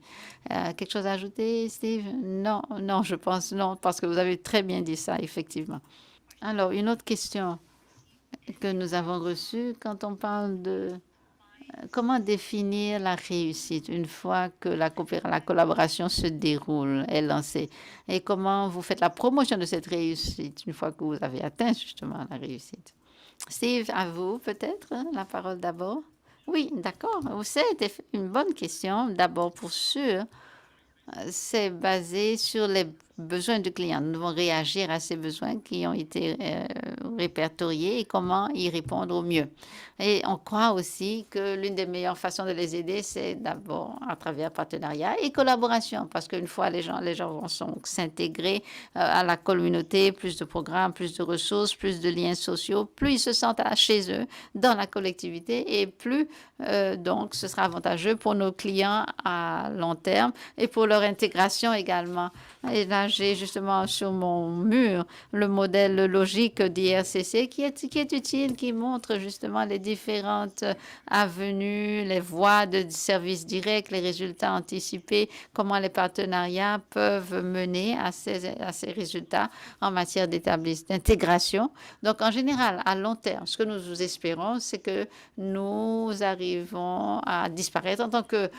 Quelque chose à ajouter, Steve? Non, non, je pense non, parce que vous avez très bien dit ça, effectivement. Alors, une autre question que nous avons reçue quand on parle de comment définir la réussite une fois que la collaboration se déroule, est lancée? Et comment vous faites la promotion de cette réussite une fois que vous avez atteint justement la réussite? Steve, à vous peut-être la parole d'abord. Oui, d'accord. C'est une bonne question. D'abord, pour sûr, c'est basé sur les besoins du client. Nous devons réagir à ces besoins qui ont été répertoriés et comment y répondre au mieux. Et on croit aussi que l'une des meilleures façons de les aider, c'est d'abord à travers partenariat et collaboration, parce qu'une fois les gens vont s'intégrer à la communauté, plus de programmes, plus de ressources, plus de liens sociaux, plus ils se sentent chez eux, dans la collectivité, et plus donc ce sera avantageux pour nos clients à long terme et pour leur intégration également. Et là, j'ai justement sur mon mur le modèle logique d'IRCC qui est utile, qui montre justement les différentes avenues, les voies de services directs, les résultats anticipés, comment les partenariats peuvent mener à ces résultats en matière d'intégration. Donc, en général, à long terme, ce que nous espérons, c'est que nous arrivons à disparaître en tant que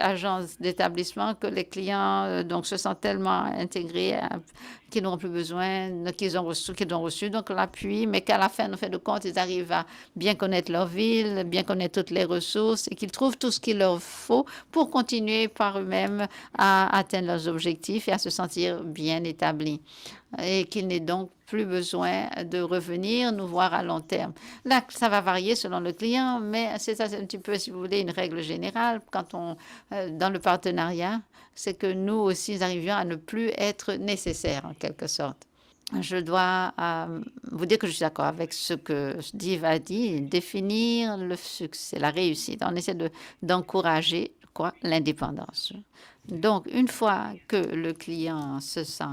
agence d'établissement, que les clients donc se sentent tellement intégrés qu'ils n'auront plus besoin, qu'ils ont reçu donc l'appui, mais qu'à la fin, en fin de compte, ils arrivent à bien connaître leur ville, bien connaître toutes les ressources et qu'ils trouvent tout ce qu'il leur faut pour continuer par eux-mêmes à atteindre leurs objectifs et à se sentir bien établis. Et qu'il n'est donc plus besoin de revenir nous voir à long terme. Là, ça va varier selon le client, mais c'est un petit peu, si vous voulez, une règle générale quand dans le partenariat, c'est que nous aussi arrivions à ne plus être nécessaires en quelque sorte. Je dois vous dire que je suis d'accord avec ce que Steve a dit, définir le succès, la réussite. On essaie d'encourager l'indépendance. Donc, une fois que le client se sent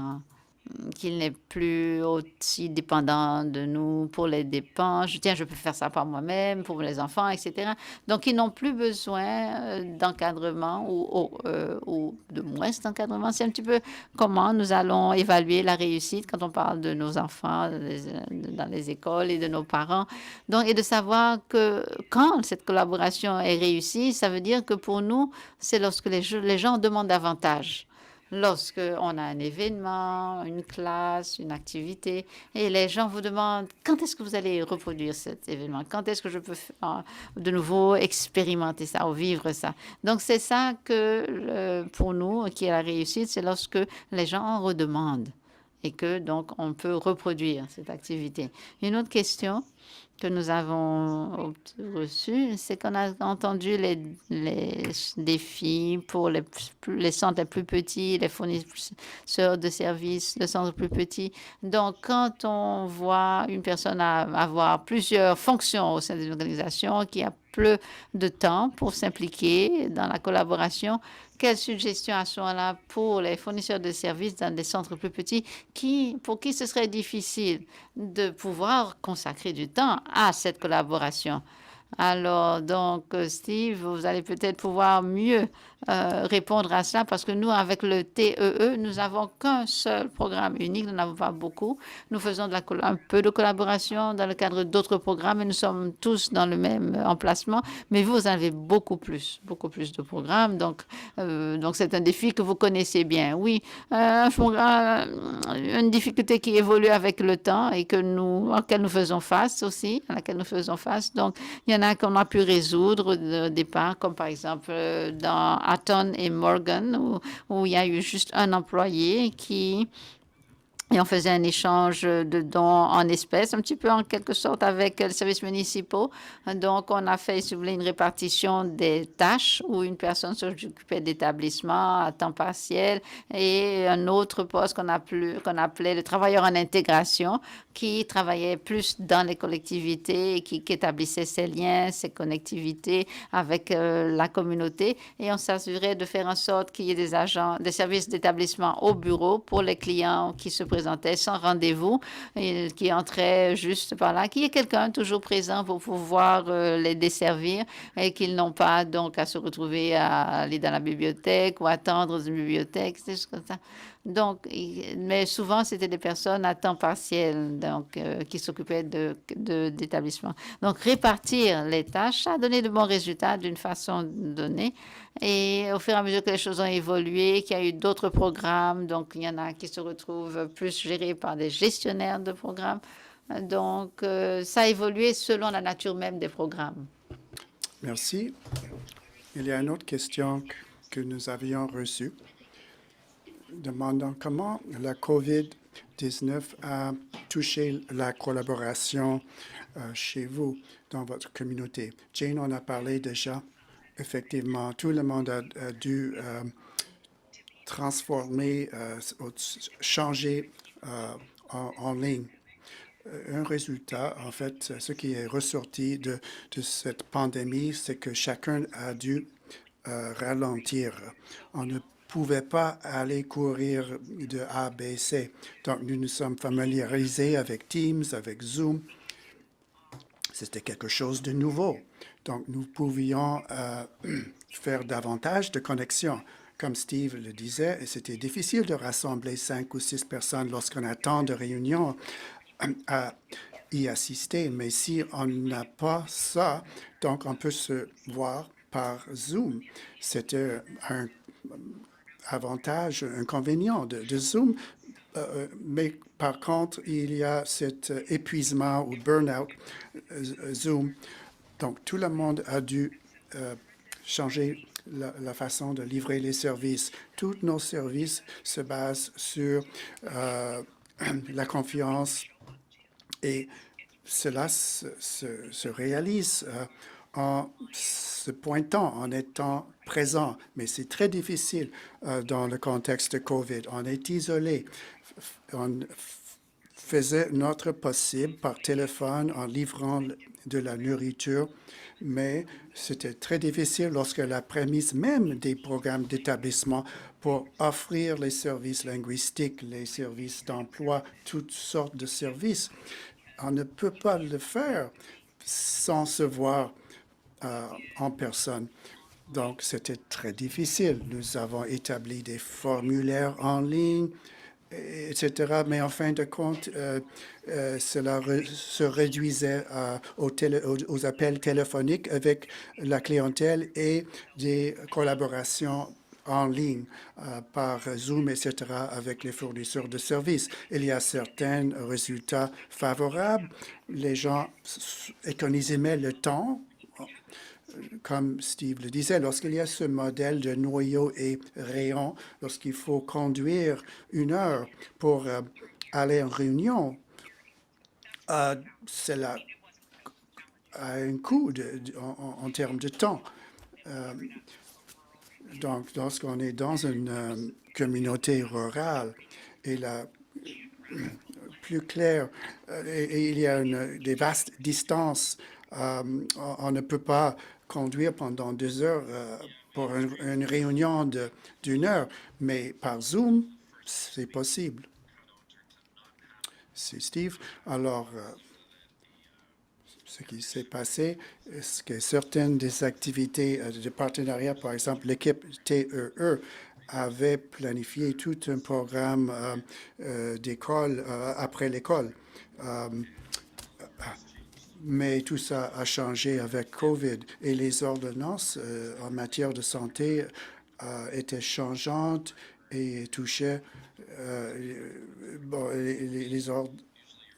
qu'il n'est plus aussi dépendant de nous pour les dépenses. Je peux faire ça par moi-même, pour les enfants, etc. Donc, ils n'ont plus besoin d'encadrement ou de moins d'encadrement. C'est un petit peu comment nous allons évaluer la réussite quand on parle de nos enfants dans les écoles et de nos parents. Donc, et de savoir que quand cette collaboration est réussie, ça veut dire que pour nous, c'est lorsque les gens demandent davantage. Lorsqu'on a un événement, une classe, une activité, et les gens vous demandent quand est-ce que vous allez reproduire cet événement, quand est-ce que je peux de nouveau expérimenter ça ou vivre ça. Donc, c'est ça que pour nous, qui est la réussite, c'est lorsque les gens en redemandent et que donc on peut reproduire cette activité. Une autre question que nous avons reçu, c'est qu'on a entendu les défis pour les centres les plus petits, les fournisseurs de services de centres plus petits. Donc, quand on voit une personne avoir plusieurs fonctions au sein d'une organisation, qui a peu de temps pour s'impliquer dans la collaboration, quelles suggestions à ce moment-là pour les fournisseurs de services dans des centres plus petits pour qui ce serait difficile de pouvoir consacrer du temps à cette collaboration? Alors, donc, Steve, vous allez peut-être pouvoir mieux répondre à cela parce que nous, avec le TEE, nous n'avons qu'un seul programme unique, nous n'avons pas beaucoup. Nous faisons un peu de collaboration dans le cadre d'autres programmes et nous sommes tous dans le même emplacement, mais vous avez beaucoup plus de programmes. Donc c'est un défi que vous connaissez bien. Oui, une difficulté qui évolue avec le temps et à laquelle nous faisons face aussi, à laquelle nous faisons face. Donc, il y en a qu'on a pu résoudre au départ, comme par exemple dans Hatton et Morgan, où il y a eu juste un employé et on faisait un échange de dons en espèces, un petit peu en quelque sorte avec les services municipaux. Donc, on a fait, si vous voulez, une répartition des tâches où une personne s'occupait d'établissement à temps partiel et un autre poste qu'on appelait le travailleur en intégration qui travaillait plus dans les collectivités et qui établissait ces liens, ces connectivités avec la communauté. Et on s'assurait de faire en sorte qu'il y ait des agents, des services d'établissement au bureau pour les clients qui se présentaient sans rendez-vous et qui entraient juste par là, qu'il y ait quelqu'un toujours présent pour pouvoir les desservir et qu'ils n'ont pas donc à se retrouver à aller dans la bibliothèque ou attendre dans une bibliothèque, c'est juste comme ça. Donc, mais souvent, c'était des personnes à temps partiel donc, qui s'occupaient d'établissements. Donc, répartir les tâches, ça a donné de bons résultats d'une façon donnée. Et au fur et à mesure que les choses ont évolué, qu'il y a eu d'autres programmes, donc il y en a qui se retrouvent plus gérés par des gestionnaires de programmes. Donc, ça a évolué selon la nature même des programmes. Merci. Il y a une autre question que nous avions reçue demandant comment la COVID-19 a touché la collaboration chez vous, dans votre communauté. Jane en a parlé déjà. Effectivement, tout le monde a dû transformer, changer en ligne. Un résultat, en fait, ce qui est ressorti de cette pandémie, c'est que chacun a dû ralentir. On ne pouvait pas aller courir de A à B, C. Donc, nous nous sommes familiarisés avec Teams, avec Zoom. C'était quelque chose de nouveau. Donc, nous pouvions faire davantage de connexions. Comme Steve le disait, et c'était difficile de rassembler 5 ou 6 personnes lorsqu'on a tant de réunions à y assister. Mais si on n'a pas ça, donc on peut se voir par Zoom. C'était un avantage, inconvénient de Zoom. Mais par contre, il y a cet épuisement ou burn-out Zoom. Donc, tout le monde a dû changer la façon de livrer les services. Tous nos services se basent sur la confiance et cela se réalise en se pointant, en étant présent. Mais c'est très difficile dans le contexte de COVID. On est isolé. On faisait notre possible par téléphone en livrant de la nourriture, mais c'était très difficile lorsque la prémisse même des programmes d'établissement pour offrir les services linguistiques, les services d'emploi, toutes sortes de services, on ne peut pas le faire sans se voir en personne. Donc, c'était très difficile. Nous avons établi des formulaires en ligne, etc. Mais en fin de compte, cela se réduisait aux appels téléphoniques avec la clientèle et des collaborations en ligne par Zoom, etc., avec les fournisseurs de services. Il y a certains résultats favorables. Les gens économisaient le temps. Comme Steve le disait, lorsqu'il y a ce modèle de noyau et rayon, lorsqu'il faut conduire 1 heure pour aller en réunion, cela a un coût en termes de temps. Donc, lorsqu'on est dans une communauté rurale et la plus claire, et il y a des vastes distances, on ne peut pas conduire pendant 2 heures pour une réunion d'1 heure, mais par Zoom, c'est possible. C'est Steve. Alors, ce qui s'est passé, c'est que certaines des activités de partenariat, par exemple, l'équipe TEE avait planifié tout un programme d'école après l'école. Euh, mais tout ça a changé avec COVID et les ordonnances en matière de santé étaient changeantes et touchaient les ordres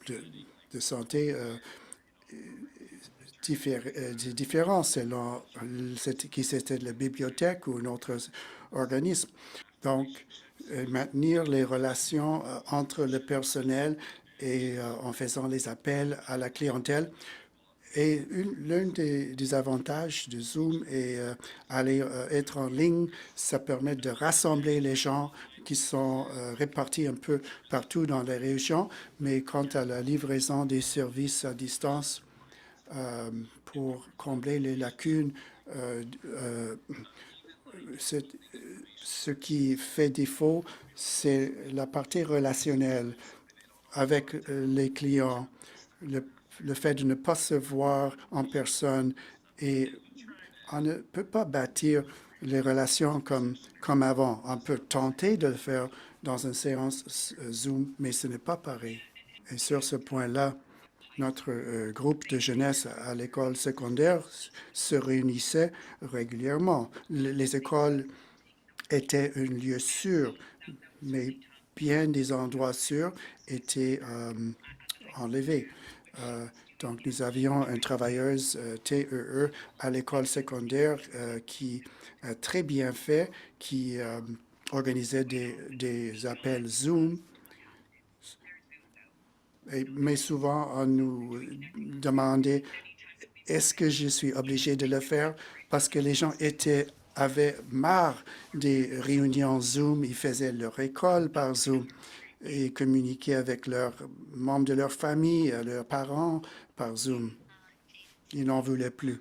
de santé différents selon qui c'était de la bibliothèque ou un autre organisme. Donc, maintenir les relations entre le personnel et en faisant les appels à la clientèle. Et l'un des avantages de Zoom est être en ligne. Ça permet de rassembler les gens qui sont répartis un peu partout dans les régions. Mais quant à la livraison des services à distance pour combler les lacunes, ce qui fait défaut, c'est la partie relationnelle avec les clients, le fait de ne pas se voir en personne et on ne peut pas bâtir les relations comme avant. On peut tenter de le faire dans une séance Zoom, mais ce n'est pas pareil. Et sur ce point-là, notre groupe de jeunesse à l'école secondaire se réunissait régulièrement. Les écoles étaient un lieu sûr, mais bien des endroits sûrs étaient enlevés. Donc, nous avions une travailleuse TEE à l'école secondaire qui a très bien fait, qui organisait des appels Zoom. Mais souvent, on nous demandait, est-ce que je suis obligé de le faire? Parce que les gens avaient marre des réunions Zoom. Ils faisaient leur école par Zoom et communiquaient avec leurs membres de leur famille, leurs parents par Zoom. Ils n'en voulaient plus.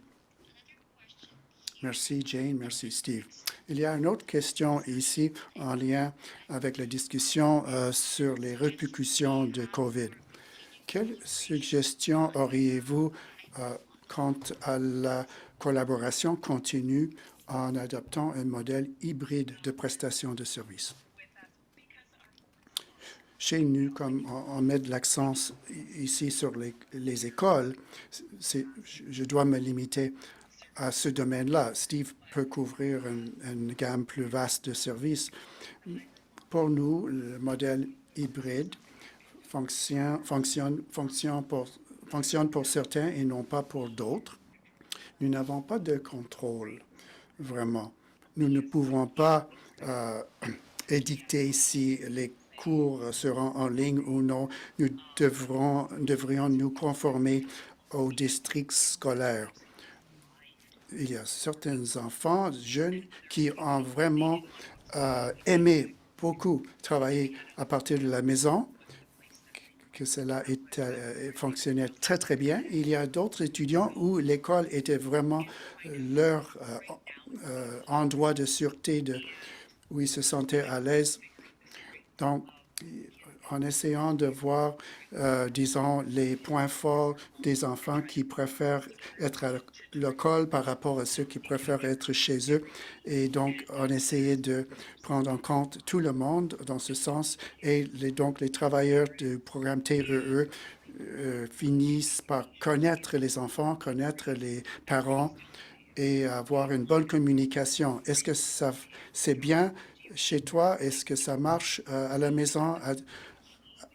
Merci Jane, merci Steve. Il y a une autre question ici en lien avec la discussion sur les répercussions de COVID. Quelles suggestions auriez-vous quant à la collaboration continue en adoptant un modèle hybride de prestation de services? Chez nous, comme on met de l'accent ici sur les écoles, je dois me limiter à ce domaine-là. Steve peut couvrir une gamme plus vaste de services. Pour nous, le modèle hybride fonctionne pour certains et non pas pour d'autres. Nous n'avons pas de contrôle, vraiment. Nous ne pouvons pas édicter si les cours seront en ligne ou non. Nous devrions nous conformer aux districts scolaires. Il y a certains enfants, jeunes, qui ont vraiment aimé beaucoup travailler à partir de la maison, que cela fonctionnait très, très bien. Il y a d'autres étudiants où l'école était vraiment leur endroit de sûreté, où ils se sentaient à l'aise. Donc, en essayant de voir, disons, les points forts des enfants qui préfèrent être à l'école par rapport à ceux qui préfèrent être chez eux. Et donc, on essayait de prendre en compte tout le monde dans ce sens. Et donc, les travailleurs du programme TEE finissent par connaître les enfants, connaître les parents et avoir une bonne communication. Est-ce que c'est bien chez toi? Est-ce que ça marche à la maison?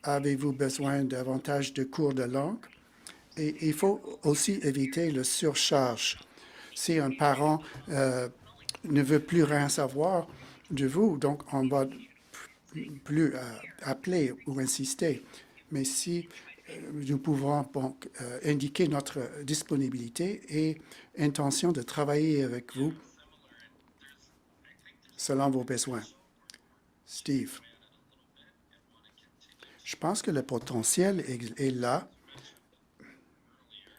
Avez-vous besoin davantage de cours de langue? Et il faut aussi éviter le surcharge. Si un parent ne veut plus rien savoir de vous, donc on va plus appeler ou insister. Mais si nous pouvons donc indiquer notre disponibilité et intention de travailler avec vous selon vos besoins. Steve. Je pense que le potentiel est là.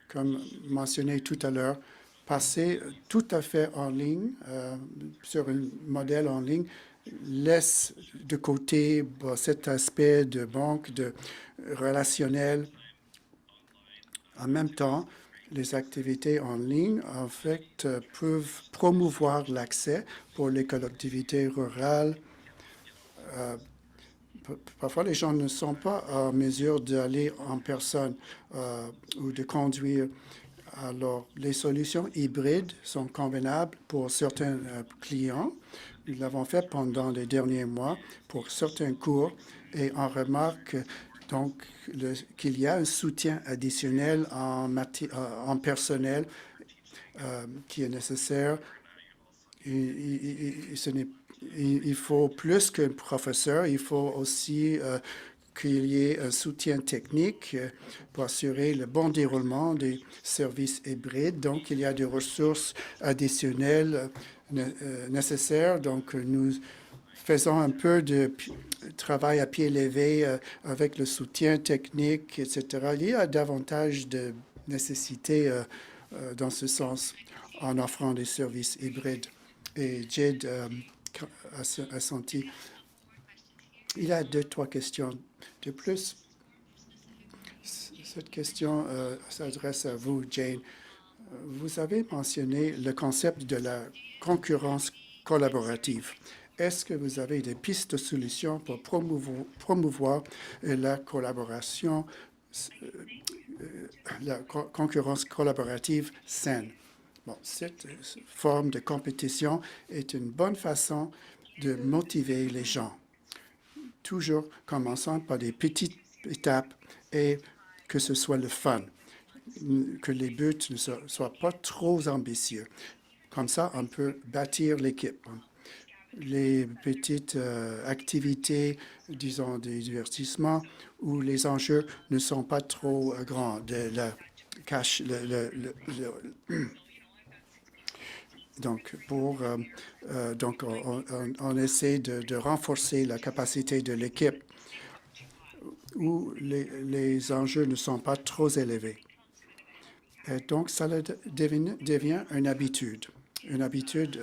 Comme mentionné tout à l'heure, passer tout à fait en ligne, sur un modèle en ligne, laisse de côté cet aspect de banque, de relationnel. En même temps, Les activités en ligne, en fait, peuvent promouvoir l'accès pour les collectivités rurales. Parfois, les gens ne sont pas en mesure d'aller en personne ou de conduire. Alors, les solutions hybrides sont convenables pour certains clients. Nous l'avons fait pendant les derniers mois pour certains cours et on remarque donc qu'il y a un soutien additionnel en personnel qui est nécessaire. Il faut plus qu'un professeur, il faut aussi qu'il y ait un soutien technique pour assurer le bon déroulement des services hybrides. Donc, il y a des ressources additionnelles nécessaires. Donc, nous faisons un peu de travail à pied levé avec le soutien technique, etc. Il y a davantage de nécessité dans ce sens en offrant des services hybrides. Et Jade a senti. Il y a 2-3 questions de plus. Cette question s'adresse à vous, Jane. Vous avez mentionné le concept de la concurrence collaborative. Est-ce que vous avez des pistes de solutions pour promouvoir la collaboration, la concurrence collaborative saine? Bon, cette forme de compétition est une bonne façon de motiver les gens, toujours commençant par des petites étapes et que ce soit le fun, que les buts ne soient pas trop ambitieux. Comme ça, on peut bâtir l'équipe. Les petites activités, disons des divertissements, où les enjeux ne sont pas trop grands. Donc, on essaie de renforcer la capacité de l'équipe où les enjeux ne sont pas trop élevés. Et donc, ça devient une habitude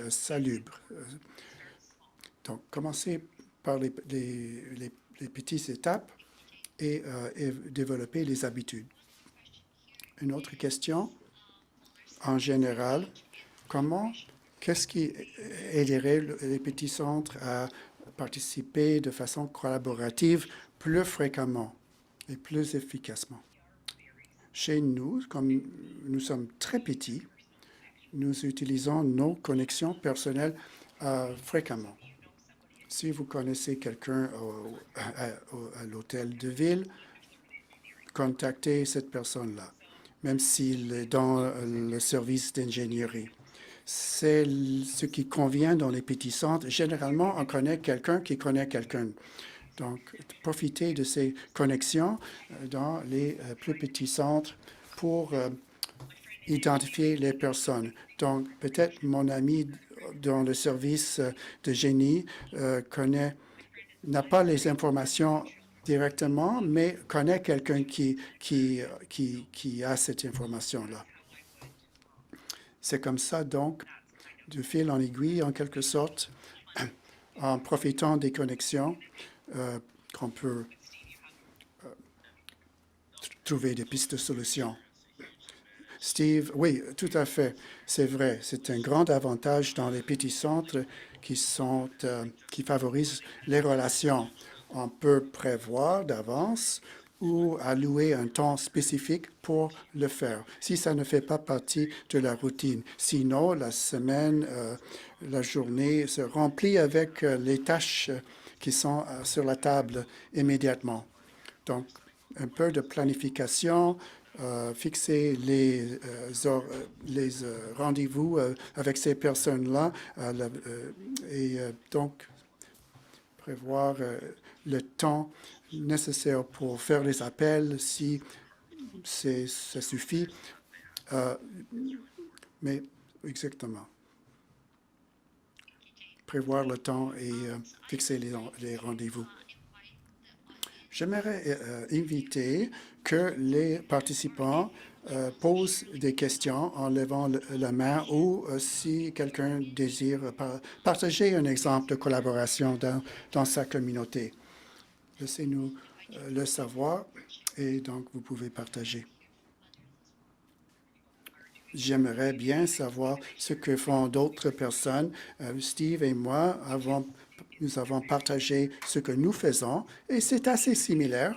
salubre. Donc, commencer par les petites étapes et développer les habitudes. Une autre question, en général, qu'est-ce qui aiderait les petits centres à participer de façon collaborative plus fréquemment et plus efficacement? Chez nous, comme nous sommes très petits, nous utilisons nos connexions personnelles fréquemment. Si vous connaissez quelqu'un à l'hôtel de ville, contactez cette personne-là, même s'il est dans le service d'ingénierie. C'est ce qui convient dans les petits centres. Généralement, on connaît quelqu'un qui connaît quelqu'un. Donc, profitez de ces connexions dans les plus petits centres pour identifier les personnes. Donc, peut-être mon ami dans le service de génie n'a pas les informations directement, mais connaît quelqu'un qui a cette information-là. C'est comme ça, donc, de fil en aiguille, en quelque sorte, en profitant des connexions, qu'on peut trouver des pistes de solutions. Steve, oui, tout à fait, c'est vrai. C'est un grand avantage dans les petits centres qui favorisent les relations. On peut prévoir d'avance ou allouer un temps spécifique pour le faire, si ça ne fait pas partie de la routine. Sinon, la semaine, la journée se remplit avec les tâches qui sont sur la table immédiatement. Donc, un peu de planification, fixer les rendez-vous avec ces personnes-là et donc prévoir le temps nécessaire pour faire les appels si ça suffit. Mais exactement. Prévoir le temps et fixer les rendez-vous. J'aimerais inviter que les participants posent des questions en levant la main ou si quelqu'un désire partager un exemple de collaboration dans sa communauté. Laissez-nous le savoir et donc vous pouvez partager. j'aimerais bien savoir ce que font d'autres personnes. Steve et moi nous avons partagé ce que nous faisons et c'est assez similaire.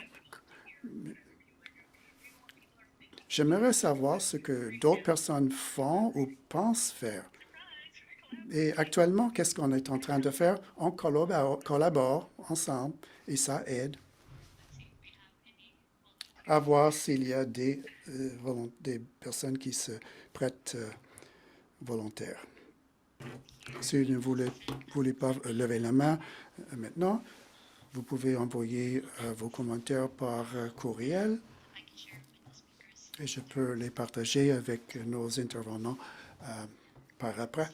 J'aimerais savoir ce que d'autres personnes font ou pensent faire. Et actuellement, qu'est-ce qu'on est en train de faire? On collabore ensemble et ça aide à voir s'il y a des personnes qui se prêtent volontaires. Si vous ne voulez pas lever la main maintenant, vous pouvez envoyer vos commentaires par courriel et je peux les partager avec nos intervenants par après.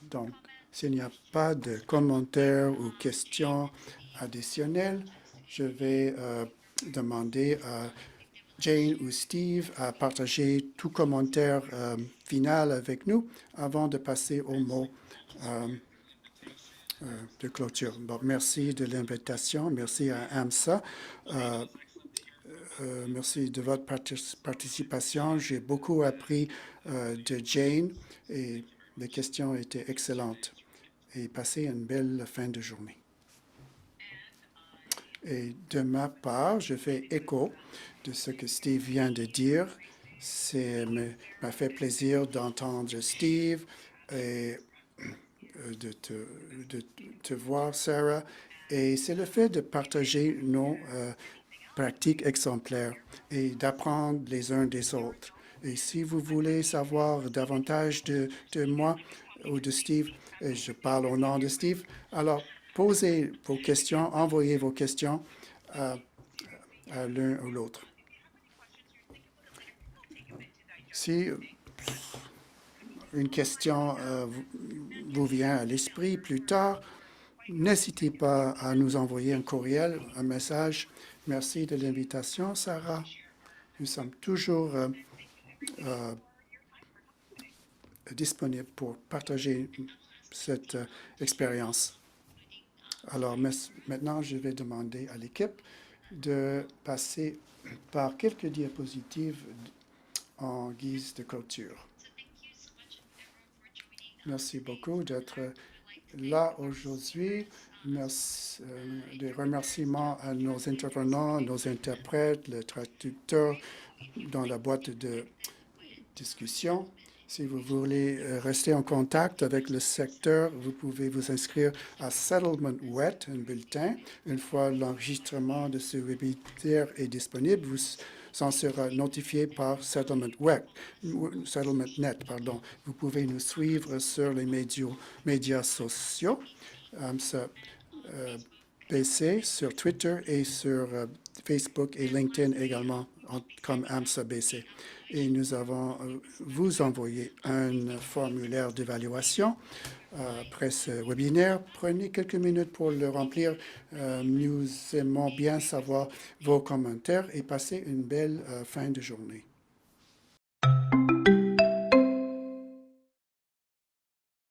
Donc, s'il n'y a pas de commentaires ou questions additionnelles, je vais demander à Jane ou Steve à partager tout commentaire final avec nous avant de passer au mot de clôture. Bon, merci de l'invitation. Merci à AMSA. Merci de votre participation. J'ai beaucoup appris de Jane et les questions étaient excellentes. Et passez une belle fin de journée. Et de ma part, je fais écho de ce que Steve vient de dire. M'a fait plaisir d'entendre Steve et de te voir, Sarah. Et c'est le fait de partager nos pratiques exemplaires et d'apprendre les uns des autres. Et si vous voulez savoir davantage de moi ou de Steve, et je parle au nom de Steve, alors posez vos questions, envoyez vos questions à l'un ou l'autre. Si une question vous vient à l'esprit plus tard, n'hésitez pas à nous envoyer un courriel, un message. Merci de l'invitation, Sarah. Nous sommes toujours disponibles pour partager cette expérience. Alors maintenant, je vais demander à l'équipe de passer par quelques diapositives en guise de clôture. Merci beaucoup d'être là aujourd'hui. Merci, des remerciements à nos intervenants, nos interprètes, les traducteurs dans la boîte de discussion. Si vous voulez rester en contact avec le secteur, vous pouvez vous inscrire à Settlement Wet, un bulletin. Une fois l'enregistrement de ce webinaire est disponible, vous en sera notifié par Settlement Net. Vous pouvez nous suivre sur les médias sociaux, BC sur Twitter et sur Facebook et LinkedIn également comme AMSA BC. Et nous avons vous envoyé un formulaire d'évaluation après ce webinaire. Prenez quelques minutes pour le remplir. Nous aimons bien savoir vos commentaires et passez une belle fin de journée.